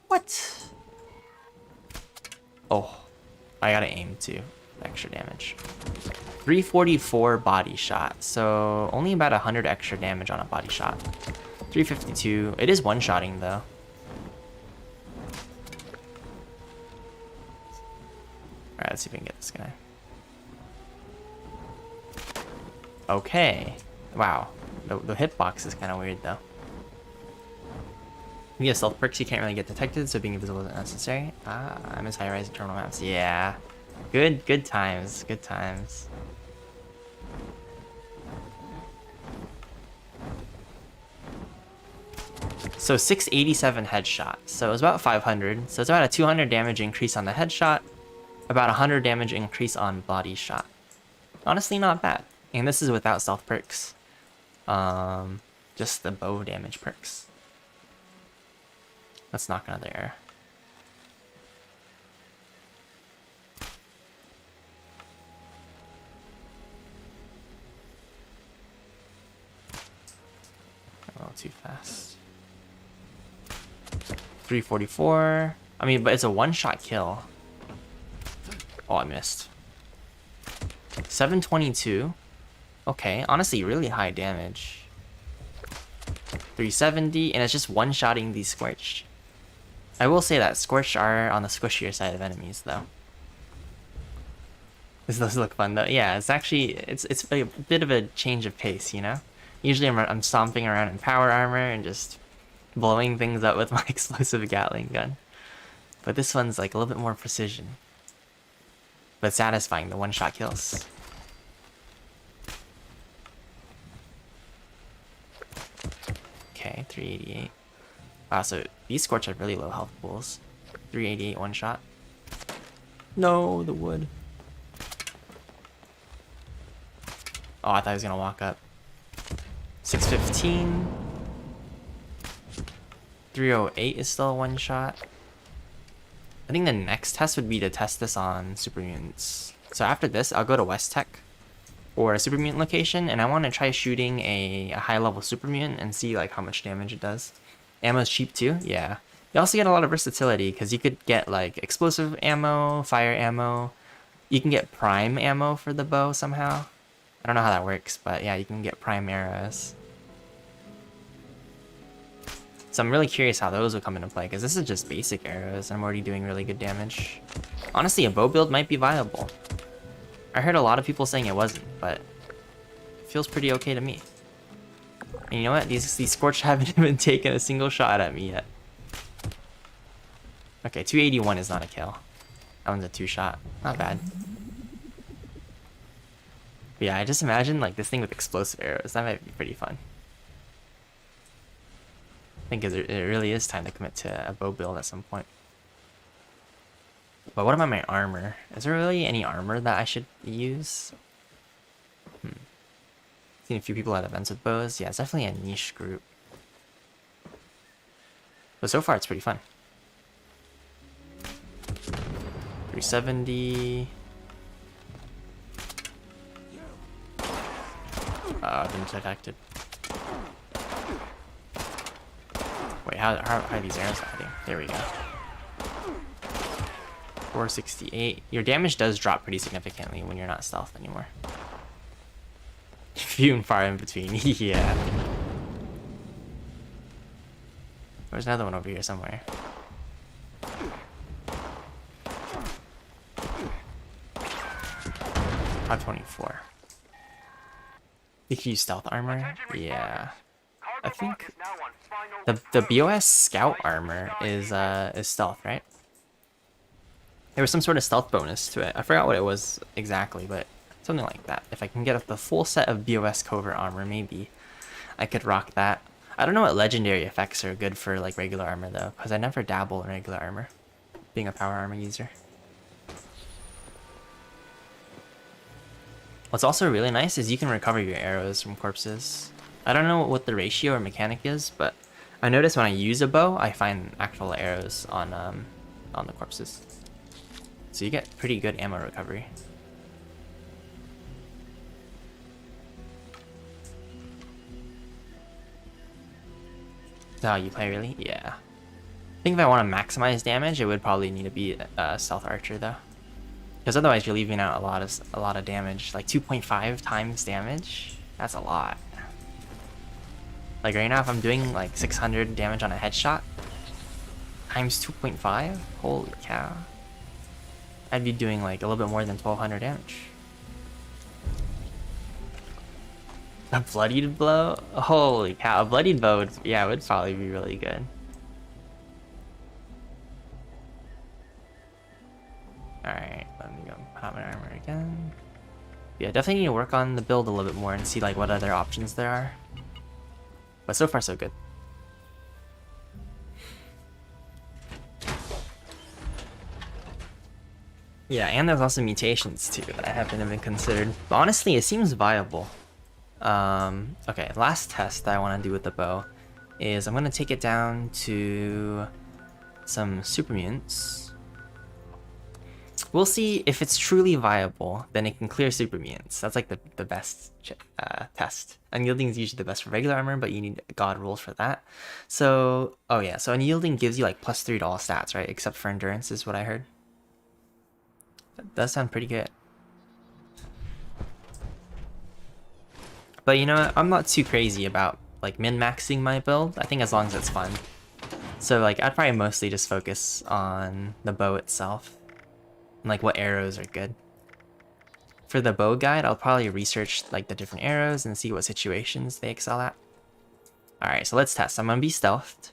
What? Oh, I gotta aim too. Extra damage. 344 body shot, so only about 100 extra damage on a body shot. 352. It is one-shotting though. Alright, let's see if we can get this guy. Okay. Wow. The hitbox is kind of weird though. You have stealth perks, you can't really get detected, so being invisible isn't necessary. Ah, I miss high-rise and terminal maps. Yeah. Good times. Good times. So 687 headshot. So it was about 500. So it's about a 200 damage increase on the headshot. About 100 damage increase on body shot. Honestly, not bad. And this is without stealth perks. Just the bow damage perks. Let's knock another arrow. A little too fast. 344. I mean, but it's a one-shot kill. Oh, I missed. 722. Okay, honestly, really high damage. 370, and it's just one-shotting these Scorched. I will say that Scorched are on the squishier side of enemies, though. This does look fun, though. Yeah, it's actually, it's a bit of a change of pace, you know? Usually I'm stomping around in power armor and just blowing things up with my explosive Gatling gun. But this one's like a little bit more precision. But satisfying, the one-shot kills. Okay, 388. Wow, so these Scorch have really low health pools. 388 one-shot. No, the wood. Oh, I thought he was gonna walk up. 615. 308 is still a one-shot. I think the next test would be to test this on super mutants. So after this, I'll go to West Tech or a super mutant location, and I want to try shooting a high-level super mutant and see like how much damage it does. Ammo's cheap too, yeah. You also get a lot of versatility because you could get like explosive ammo, fire ammo. You can get prime ammo for the bow somehow. I don't know how that works, but yeah, you can get prime arrows. So I'm really curious how those will come into play, because this is just basic arrows, and I'm already doing really good damage. Honestly, a bow build might be viable. I heard a lot of people saying it wasn't, but it feels pretty okay to me. And you know what? These Scorched haven't even taken a single shot at me yet. Okay, 281 is not a kill. That one's a 2-shot. Not bad. But yeah, I just imagine like this thing with explosive arrows. That might be pretty fun. I think it really is time to commit to a bow build at some point. But what about my armor? Is there really any armor that I should use? Seen a few people at events with bows. Yeah, it's definitely a niche group. But so far, it's pretty fun. 370. I've been detected. Wait, how are these arrows hiding? There we go. 468. Your damage does drop pretty significantly when you're not stealth anymore. Few and far in between. Yeah. There's another one over here somewhere. 524. You can use stealth armor? Yeah. I think the BOS scout armor is stealth, right? There was some sort of stealth bonus to it. I forgot what it was exactly, but something like that. If I can get the full set of BOS covert armor, maybe I could rock that. I don't know what legendary effects are good for like regular armor though, because I never dabble in regular armor, being a power armor user. What's also really nice is you can recover your arrows from corpses. I don't know what the ratio or mechanic is, but I notice when I use a bow, I find actual arrows on the corpses. So you get pretty good ammo recovery. Is that how you play, really? Yeah. I think if I want to maximize damage, it would probably need to be a stealth archer though, because otherwise you're leaving out a lot of damage. Like 2.5 times damage. That's a lot. Like right now, if I'm doing like 600 damage on a headshot times 2.5, holy cow! I'd be doing like a little bit more than 1200 damage. A bloodied blow? Holy cow, a bloodied bow would, yeah, would probably be really good. Alright, let me go pop my armor again. Yeah, definitely need to work on the build a little bit more and see like what other options there are. But so far so good. Yeah, and there's also mutations too that I haven't even considered. But honestly, it seems viable. Okay, last test that I want to do with the bow is I'm going to take it down to some super mutants. We'll see if it's truly viable, then it can clear super mutants. That's like the best test. Unyielding is usually the best for regular armor, but you need god rules for that. So, oh yeah, so unyielding gives you like +3 to all stats, right? Except for endurance is what I heard. That does sound pretty good. But you know what? I'm not too crazy about like min-maxing my build. I think as long as it's fun. So like I'd probably mostly just focus on the bow itself. And like what arrows are good. For the bow guide, I'll probably research like the different arrows and see what situations they excel at. Alright, so let's test. I'm gonna be stealthed.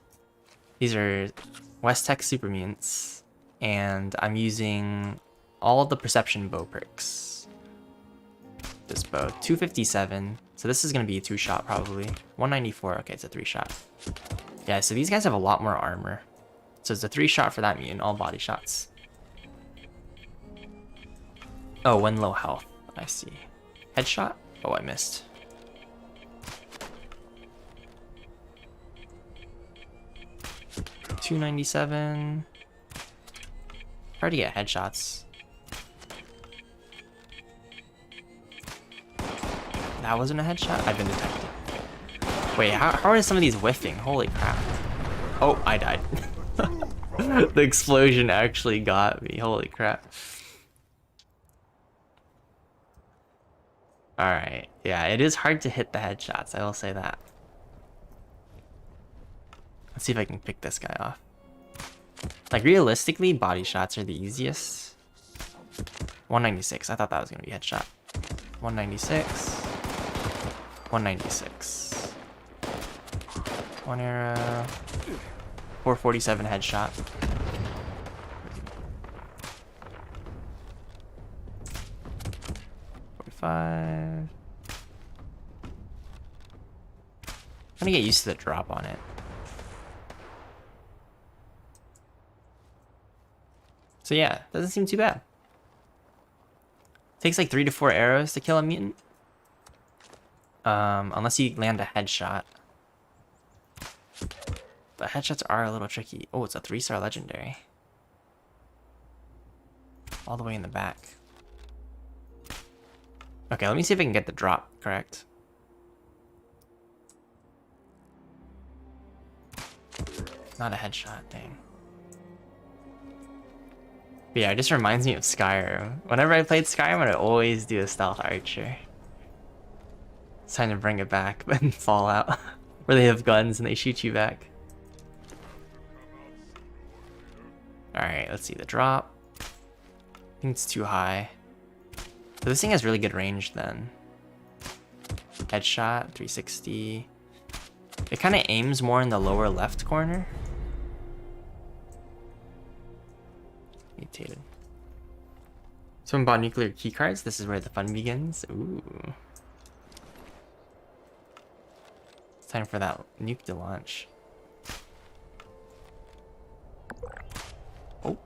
These are West Tech super mutants. And I'm using all of the perception bow perks. This bow, 257. So this is gonna be a 2-shot probably. 194, okay, it's a 3-shot. Yeah, so these guys have a lot more armor. So it's a 3-shot for that mutant, all body shots. Oh, 1 low health, I see. Headshot? Oh, I missed. $297. Hard to get headshots. That wasn't a headshot? I've been detected. Wait, how are some of these whiffing? Holy crap. Oh, I died. The explosion actually got me. Holy crap. Alright. Yeah, it is hard to hit the headshots, I will say that. Let's see if I can pick this guy off. Like, realistically, body shots are the easiest. 196. I thought that was going to be headshot. 196. 196. 1 arrow. 447 headshot. I'm gonna get used to the drop on it. So yeah, doesn't seem too bad. Takes like 3 to 4 arrows to kill a mutant. Unless you land a headshot. But headshots are a little tricky. Oh, it's a 3-star legendary. All the way in the back. Okay, let me see if I can get the drop correct. Not a headshot, dang. But yeah, it just reminds me of Skyrim. Whenever I played Skyrim, I'd always do a stealth archer. It's time to bring it back, but in Fallout, where they have guns and they shoot you back. Alright, let's see the drop. I think it's too high. So this thing has really good range then. Headshot, 360. It kind of aims more in the lower left corner. Mutated. Someone bought nuclear keycards. This is where the fun begins. Ooh. It's time for that nuke to launch. Oh.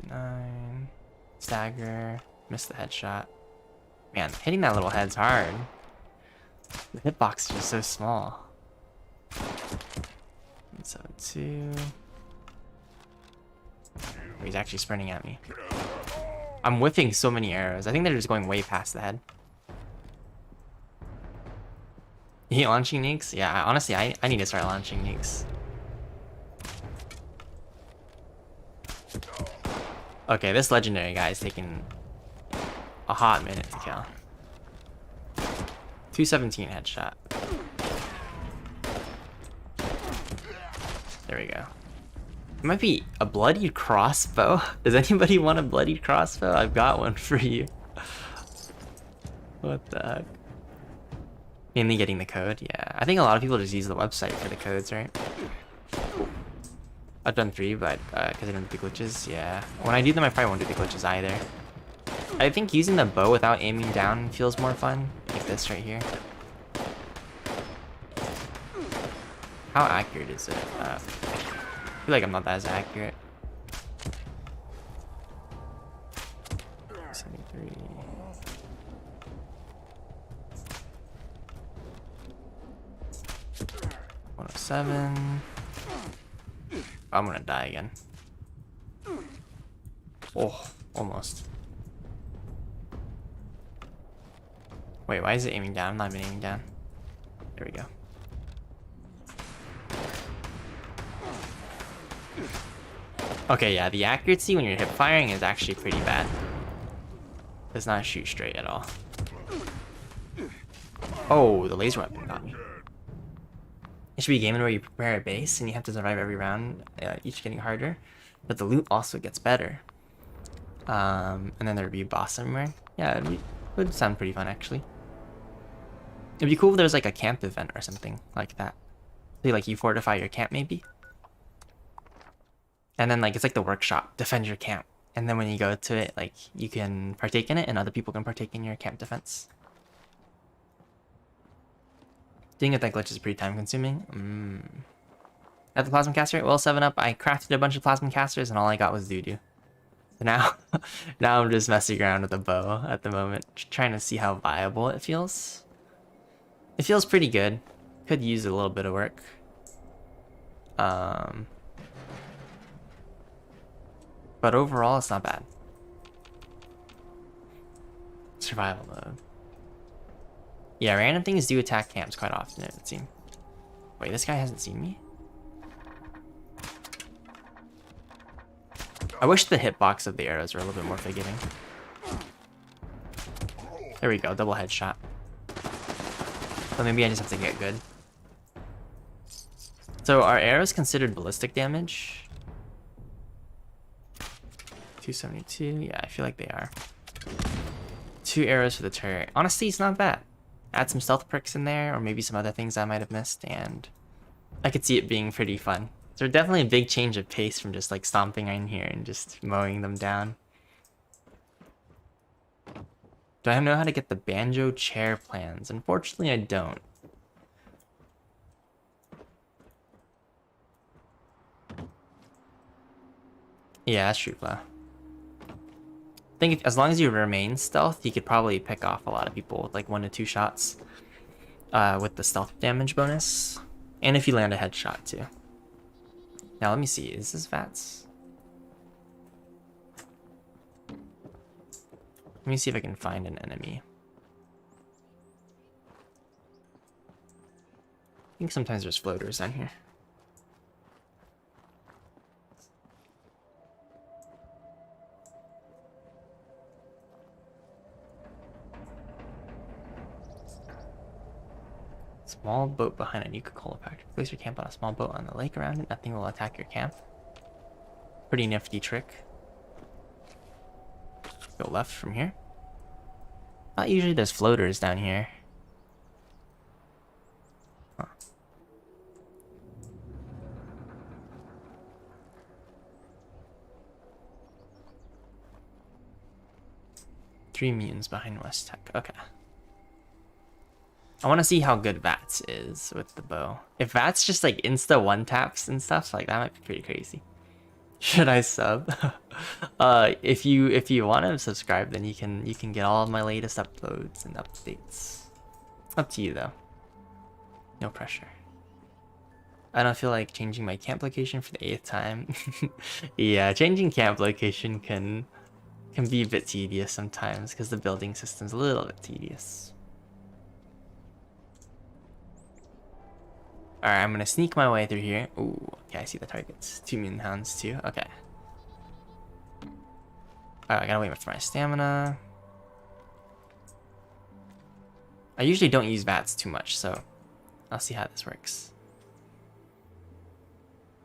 9. Stagger. Missed the headshot. Man, hitting that little head's hard. The hitbox is just so small. 172. Oh, he's actually sprinting at me. I'm whiffing so many arrows. I think they're just going way past the head. You launching nukes? Yeah, honestly, I need to start launching nukes. Okay, this legendary guy is taking a hot minute to kill. 217 headshot. There we go. It might be a bloodied crossbow. Does anybody want a bloodied crossbow? I've got one for you. What the heck? Mainly getting the code? Yeah. I think a lot of people just use the website for the codes, right? I've done 3, but because I don't do the glitches, yeah. When I do them, I probably won't do the glitches either. I think using the bow without aiming down feels more fun, like this right here. How accurate is it? I feel like I'm not as accurate. 73. 107. I'm gonna die again. Oh, almost. Wait, why is it aiming down? I'm not even aiming down. There we go. Okay, yeah, the accuracy when you're hip firing is actually pretty bad. Does not shoot straight at all. Oh, the laser weapon got me. It should be a game where you prepare a base and you have to survive every round, each getting harder, but the loot also gets better. And then there'd be a boss everywhere. Yeah, it would sound pretty fun actually. It'd be cool if there was like a camp event or something like that. So like you fortify your camp maybe. And then like it's like the workshop, defend your camp. And then when you go to it, like you can partake in it and other people can partake in your camp defense. Doing it like glitch is pretty time consuming. At the plasma caster, well 7-up, I crafted a bunch of plasma casters and all I got was doo-doo. So now, now I'm just messing around with a bow at the moment, trying to see how viable it feels. It feels pretty good. Could use a little bit of work. But overall, it's not bad. Survival mode. Yeah, random things do attack camps quite often, it would seem. Wait, this guy hasn't seen me? I wish the hitbox of the arrows were a little bit more forgiving. There we go, double headshot. But maybe I just have to get good. So are arrows considered ballistic damage? 272, yeah, I feel like they are. 2 arrows for the turret. Honestly, it's not bad. Add some stealth perks in there, or maybe some other things I might have missed, and I could see it being pretty fun. So definitely a big change of pace from just like stomping in here and just mowing them down. Do I know how to get the banjo chair plans? Unfortunately, I don't. Yeah, that's true, Flo. I think as long as you remain stealth, you could probably pick off a lot of people with like 1 to 2 shots with the stealth damage bonus. And if you land a headshot too. Now let me see, is this VATS? Let me see if I can find an enemy. I think sometimes there's floaters down here. Small boat behind a Nuka-Cola factory. Place your camp on a small boat on the lake around it. Nothing will attack your camp. Pretty nifty trick. Go left from here. Not usually there's floaters down here. Huh. Three mutants behind West Tech. Okay. I want to see how good VATS is with the bow. If VATS just like insta one taps and stuff, like that might be pretty crazy. Should I sub? If you want to subscribe, then you can get all of my latest uploads and updates. Up to you though. No pressure. I don't feel like changing my camp location for the 8th time. Yeah, changing camp location can be a bit tedious sometimes because the building system's a little bit tedious. Alright, I'm gonna sneak my way through here. Ooh, okay, I see the targets. 2 mutant hounds too. Okay. Alright, I gotta wait for my stamina. I usually don't use VATS too much, so I'll see how this works.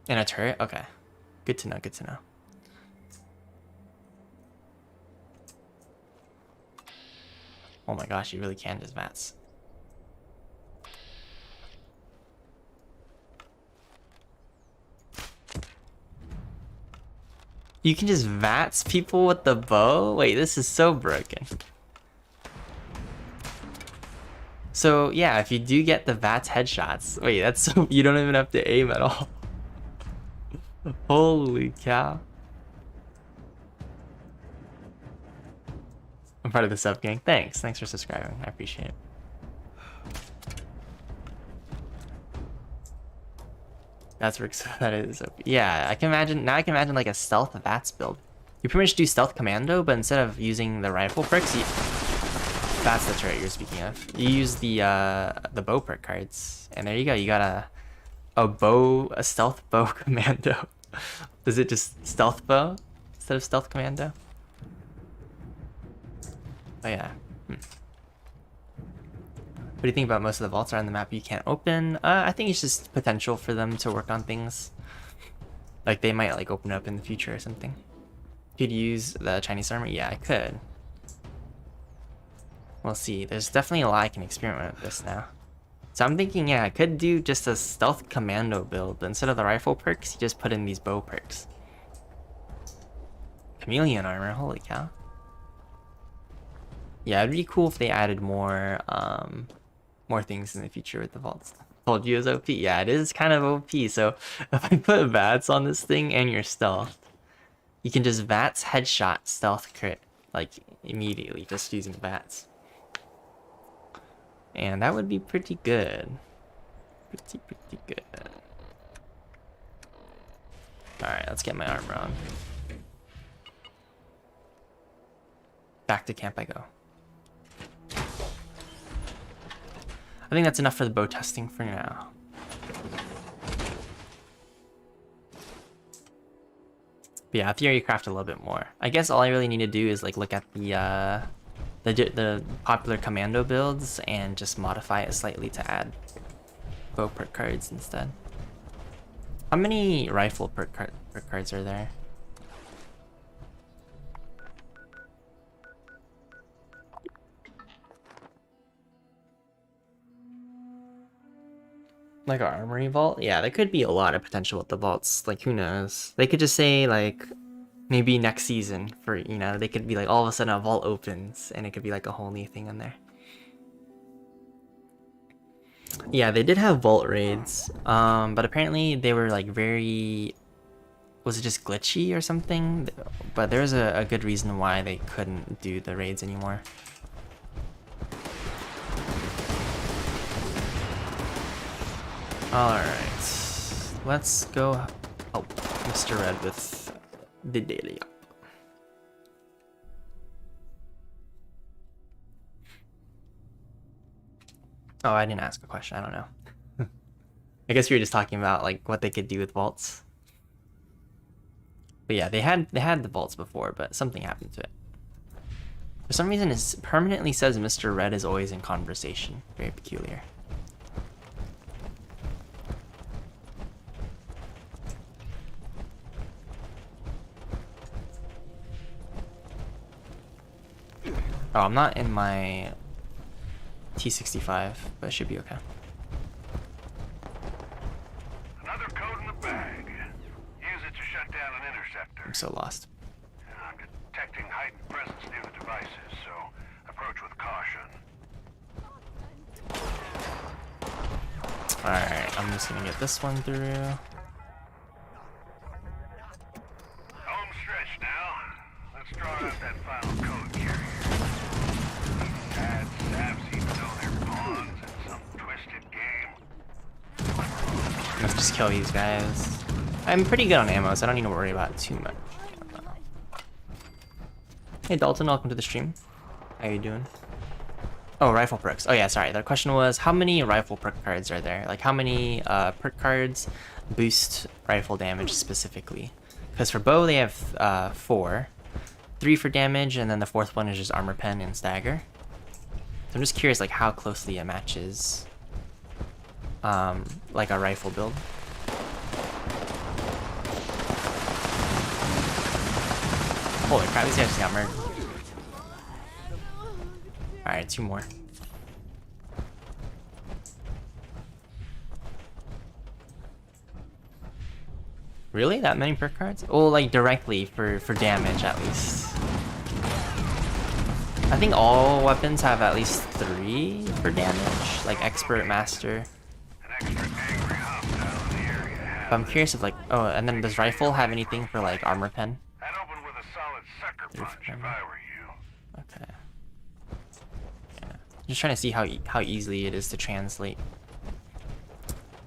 In a turret? Okay. Good to know, good to know. Oh my gosh, you really can just VATS. You can just VATS people with the bow? Wait, this is so broken. So yeah, if you do get the VATS headshots, wait, that's so you don't even have to aim at all. Holy cow. I'm part of the sub gang. Thanks for subscribing. I appreciate it. That's works. That is. Yeah, I can imagine. Now I can imagine like a stealth VATS build. You pretty much do stealth commando, but instead of using the rifle perks, that's the trait you're speaking of. You use the bow perk cards, and there you go. You got a stealth bow commando. Is it just stealth bow instead of stealth commando? Oh yeah. What do you think about most of the vaults around the map you can't open? I think it's just potential for them to work on things. Like they might like open up in the future or something. Could you use the Chinese armor? Yeah, I could. We'll see. There's definitely a lot I can experiment with this now. So I'm thinking, yeah, I could do just a stealth commando build. Instead of the rifle perks, you just put in these bow perks. Chameleon armor, holy cow. Yeah, it'd be cool if they added more things in the future with the vaults. Told you it was OP. Yeah, it is kind of OP. So if I put VATS on this thing and your stealth, you can just VATS headshot stealth crit like immediately just using VATS. And that would be pretty good. Pretty good. Alright, let's get my armor on. Back to camp I go. I think that's enough for the bow testing for now. But yeah, theory craft a little bit more. I guess all I really need to do is like look at the popular commando builds and just modify it slightly to add bow perk cards instead. How many rifle perk cards are there? Like our armory vault? Yeah, there could be a lot of potential with the vaults. Like, who knows? They could just say, like, maybe next season for, you know, they could be like, all of a sudden a vault opens and it could be like a whole new thing in there. Yeah, they did have vault raids, but apparently they were like very... Was it just glitchy or something? But there's a good reason why they couldn't do the raids anymore. Alright, let's go help Mr. Red with the daily up. Oh, I didn't ask a question, I don't know. I guess we were just talking about like what they could do with vaults. But yeah, they had the vaults before, but something happened to it. For some reason it permanently says Mr. Red is always in conversation. Very peculiar. Oh, I'm not in my T65, but it should be okay. Another code in the bag. Use it to shut down an interceptor. I'm so lost. I'm detecting heightened presence near the devices, so approach with caution. Alright, I'm just gonna get this one through. Home stretch now. Let's draw out that final code carrier. Bad saps even though they're pawns in some twisted game. Let's just kill these guys. I'm pretty good on ammo, so I don't need to worry about it too much. Hey Dalton, welcome to the stream. How you doing? Oh, rifle perks. Oh yeah, sorry. The question was, how many rifle perk cards are there? Like, how many perk cards boost rifle damage specifically? Because for bow, they have 4. 3 for damage, and then the 4th one is just armor pen and stagger. So I'm just curious, like, how closely it matches, like a rifle build. Holy crap, these guys just got murdered. Alright, 2 more. Really? That many perk cards? Oh, like directly for damage at least. I think all weapons have at least 3 for damage, like expert, master. An extra angry hostile in the area. But I'm curious if like, oh, and then does rifle have anything for like armor pen? I'd open with a solid sucker punch if I were you. Okay. Yeah. Just trying to see how easily it is to translate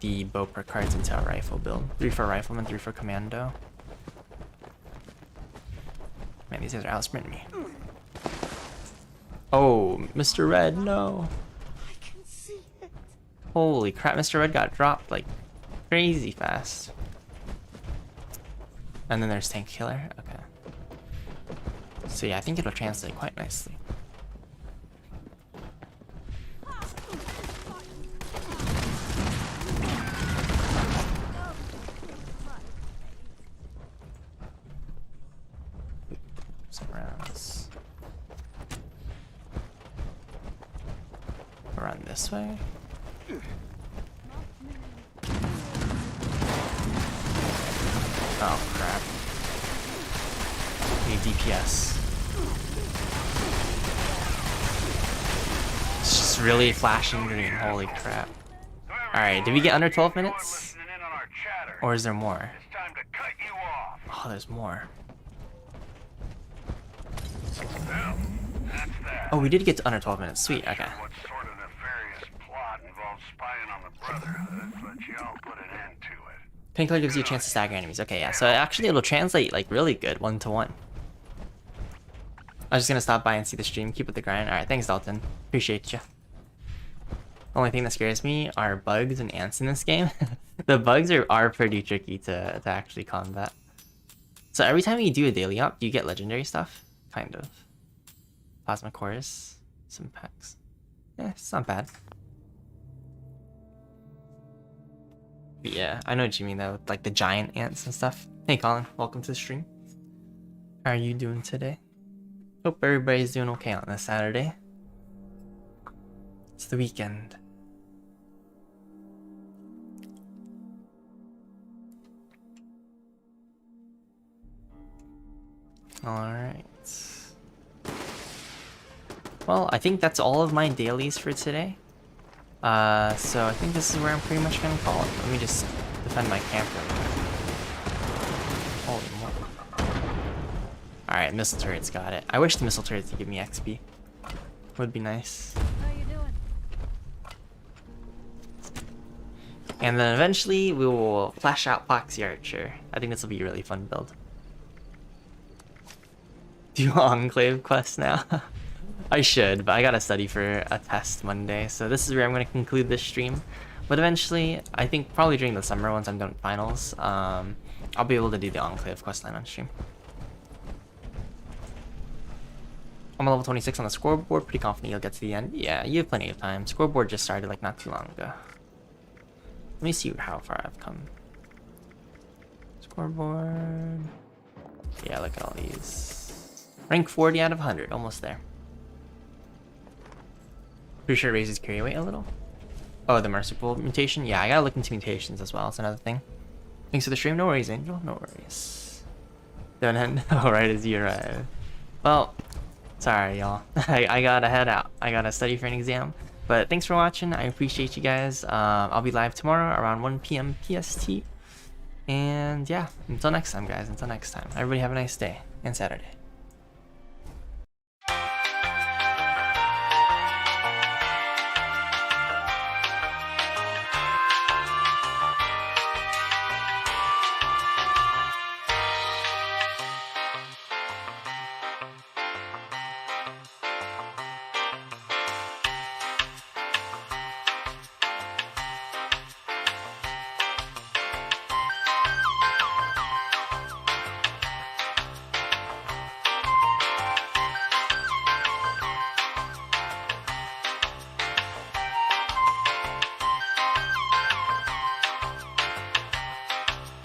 the bow perk cards into a rifle build. 3 for rifleman, 3 for commando. Man, these guys are outsprinting me. Oh, Mr. Red, no. I can see it. Holy crap, Mr. Red got dropped like crazy fast. And then there's Tank Killer. Okay. So yeah, I think it'll translate quite nicely. Some rounds. Run this way. Oh crap. Need DPS. It's just really flashing green. Holy crap. Alright, did we get under 12 minutes? Or is there more? It's time to cut you off. Oh, there's more. Well, that's that. Oh, we did get to under 12 minutes. Sweet, okay. What sort of nefarious plot involves spying on the Brotherhood, but y'all put an end to it. Painkiller gives you a chance to stagger enemies. Okay, yeah. So actually it'll translate like really good 1-to-1. I was just gonna stop by and see the stream. Keep with the grind. Alright, thanks Dalton. Appreciate you. Only thing that scares me are bugs and ants in this game. The bugs are pretty tricky to actually combat. So every time you do a daily up, do you get legendary stuff? Kind of. Plasma chorus. Some packs. Yeah, it's not bad. But yeah, I know what you mean though, with like the giant ants and stuff. Hey Colin, welcome to the stream. How are you doing today? Hope everybody's doing okay on this Saturday. It's the weekend. Alright. Well, I think that's all of my dailies for today. So I think this is where I'm pretty much gonna call it. Let me just defend my camp real quick. Holy moly. Alright, missile turrets got it. I wish the missile turrets would give me XP. Would be nice. How you doing? And then eventually we will flash out Poxi Archer. I think this will be a really fun build. Do Enclave quest now? I should, but I gotta study for a test Monday, so this is where I'm gonna conclude this stream. But eventually, I think probably during the summer once I'm done with finals, I'll be able to do the Enclave questline on stream. I'm level 26 on the scoreboard, pretty confident you'll get to the end. Yeah, you have plenty of time. Scoreboard just started like not too long ago. Let me see how far I've come. Scoreboard. Yeah, look at all these. Rank 40 out of 100, almost there. Pretty sure it raises carry weight a little. Oh, the merciful mutation? Yeah, I gotta look into mutations as well. It's another thing. Thanks for the stream. No worries, Angel. No worries. Don't end right as you arrive. Well, sorry, y'all. I gotta head out. I gotta study for an exam. But thanks for watching. I appreciate you guys. I'll be live tomorrow around 1 p.m. PST. And yeah, until next time, guys. Until next time. Everybody have a nice day and Saturday.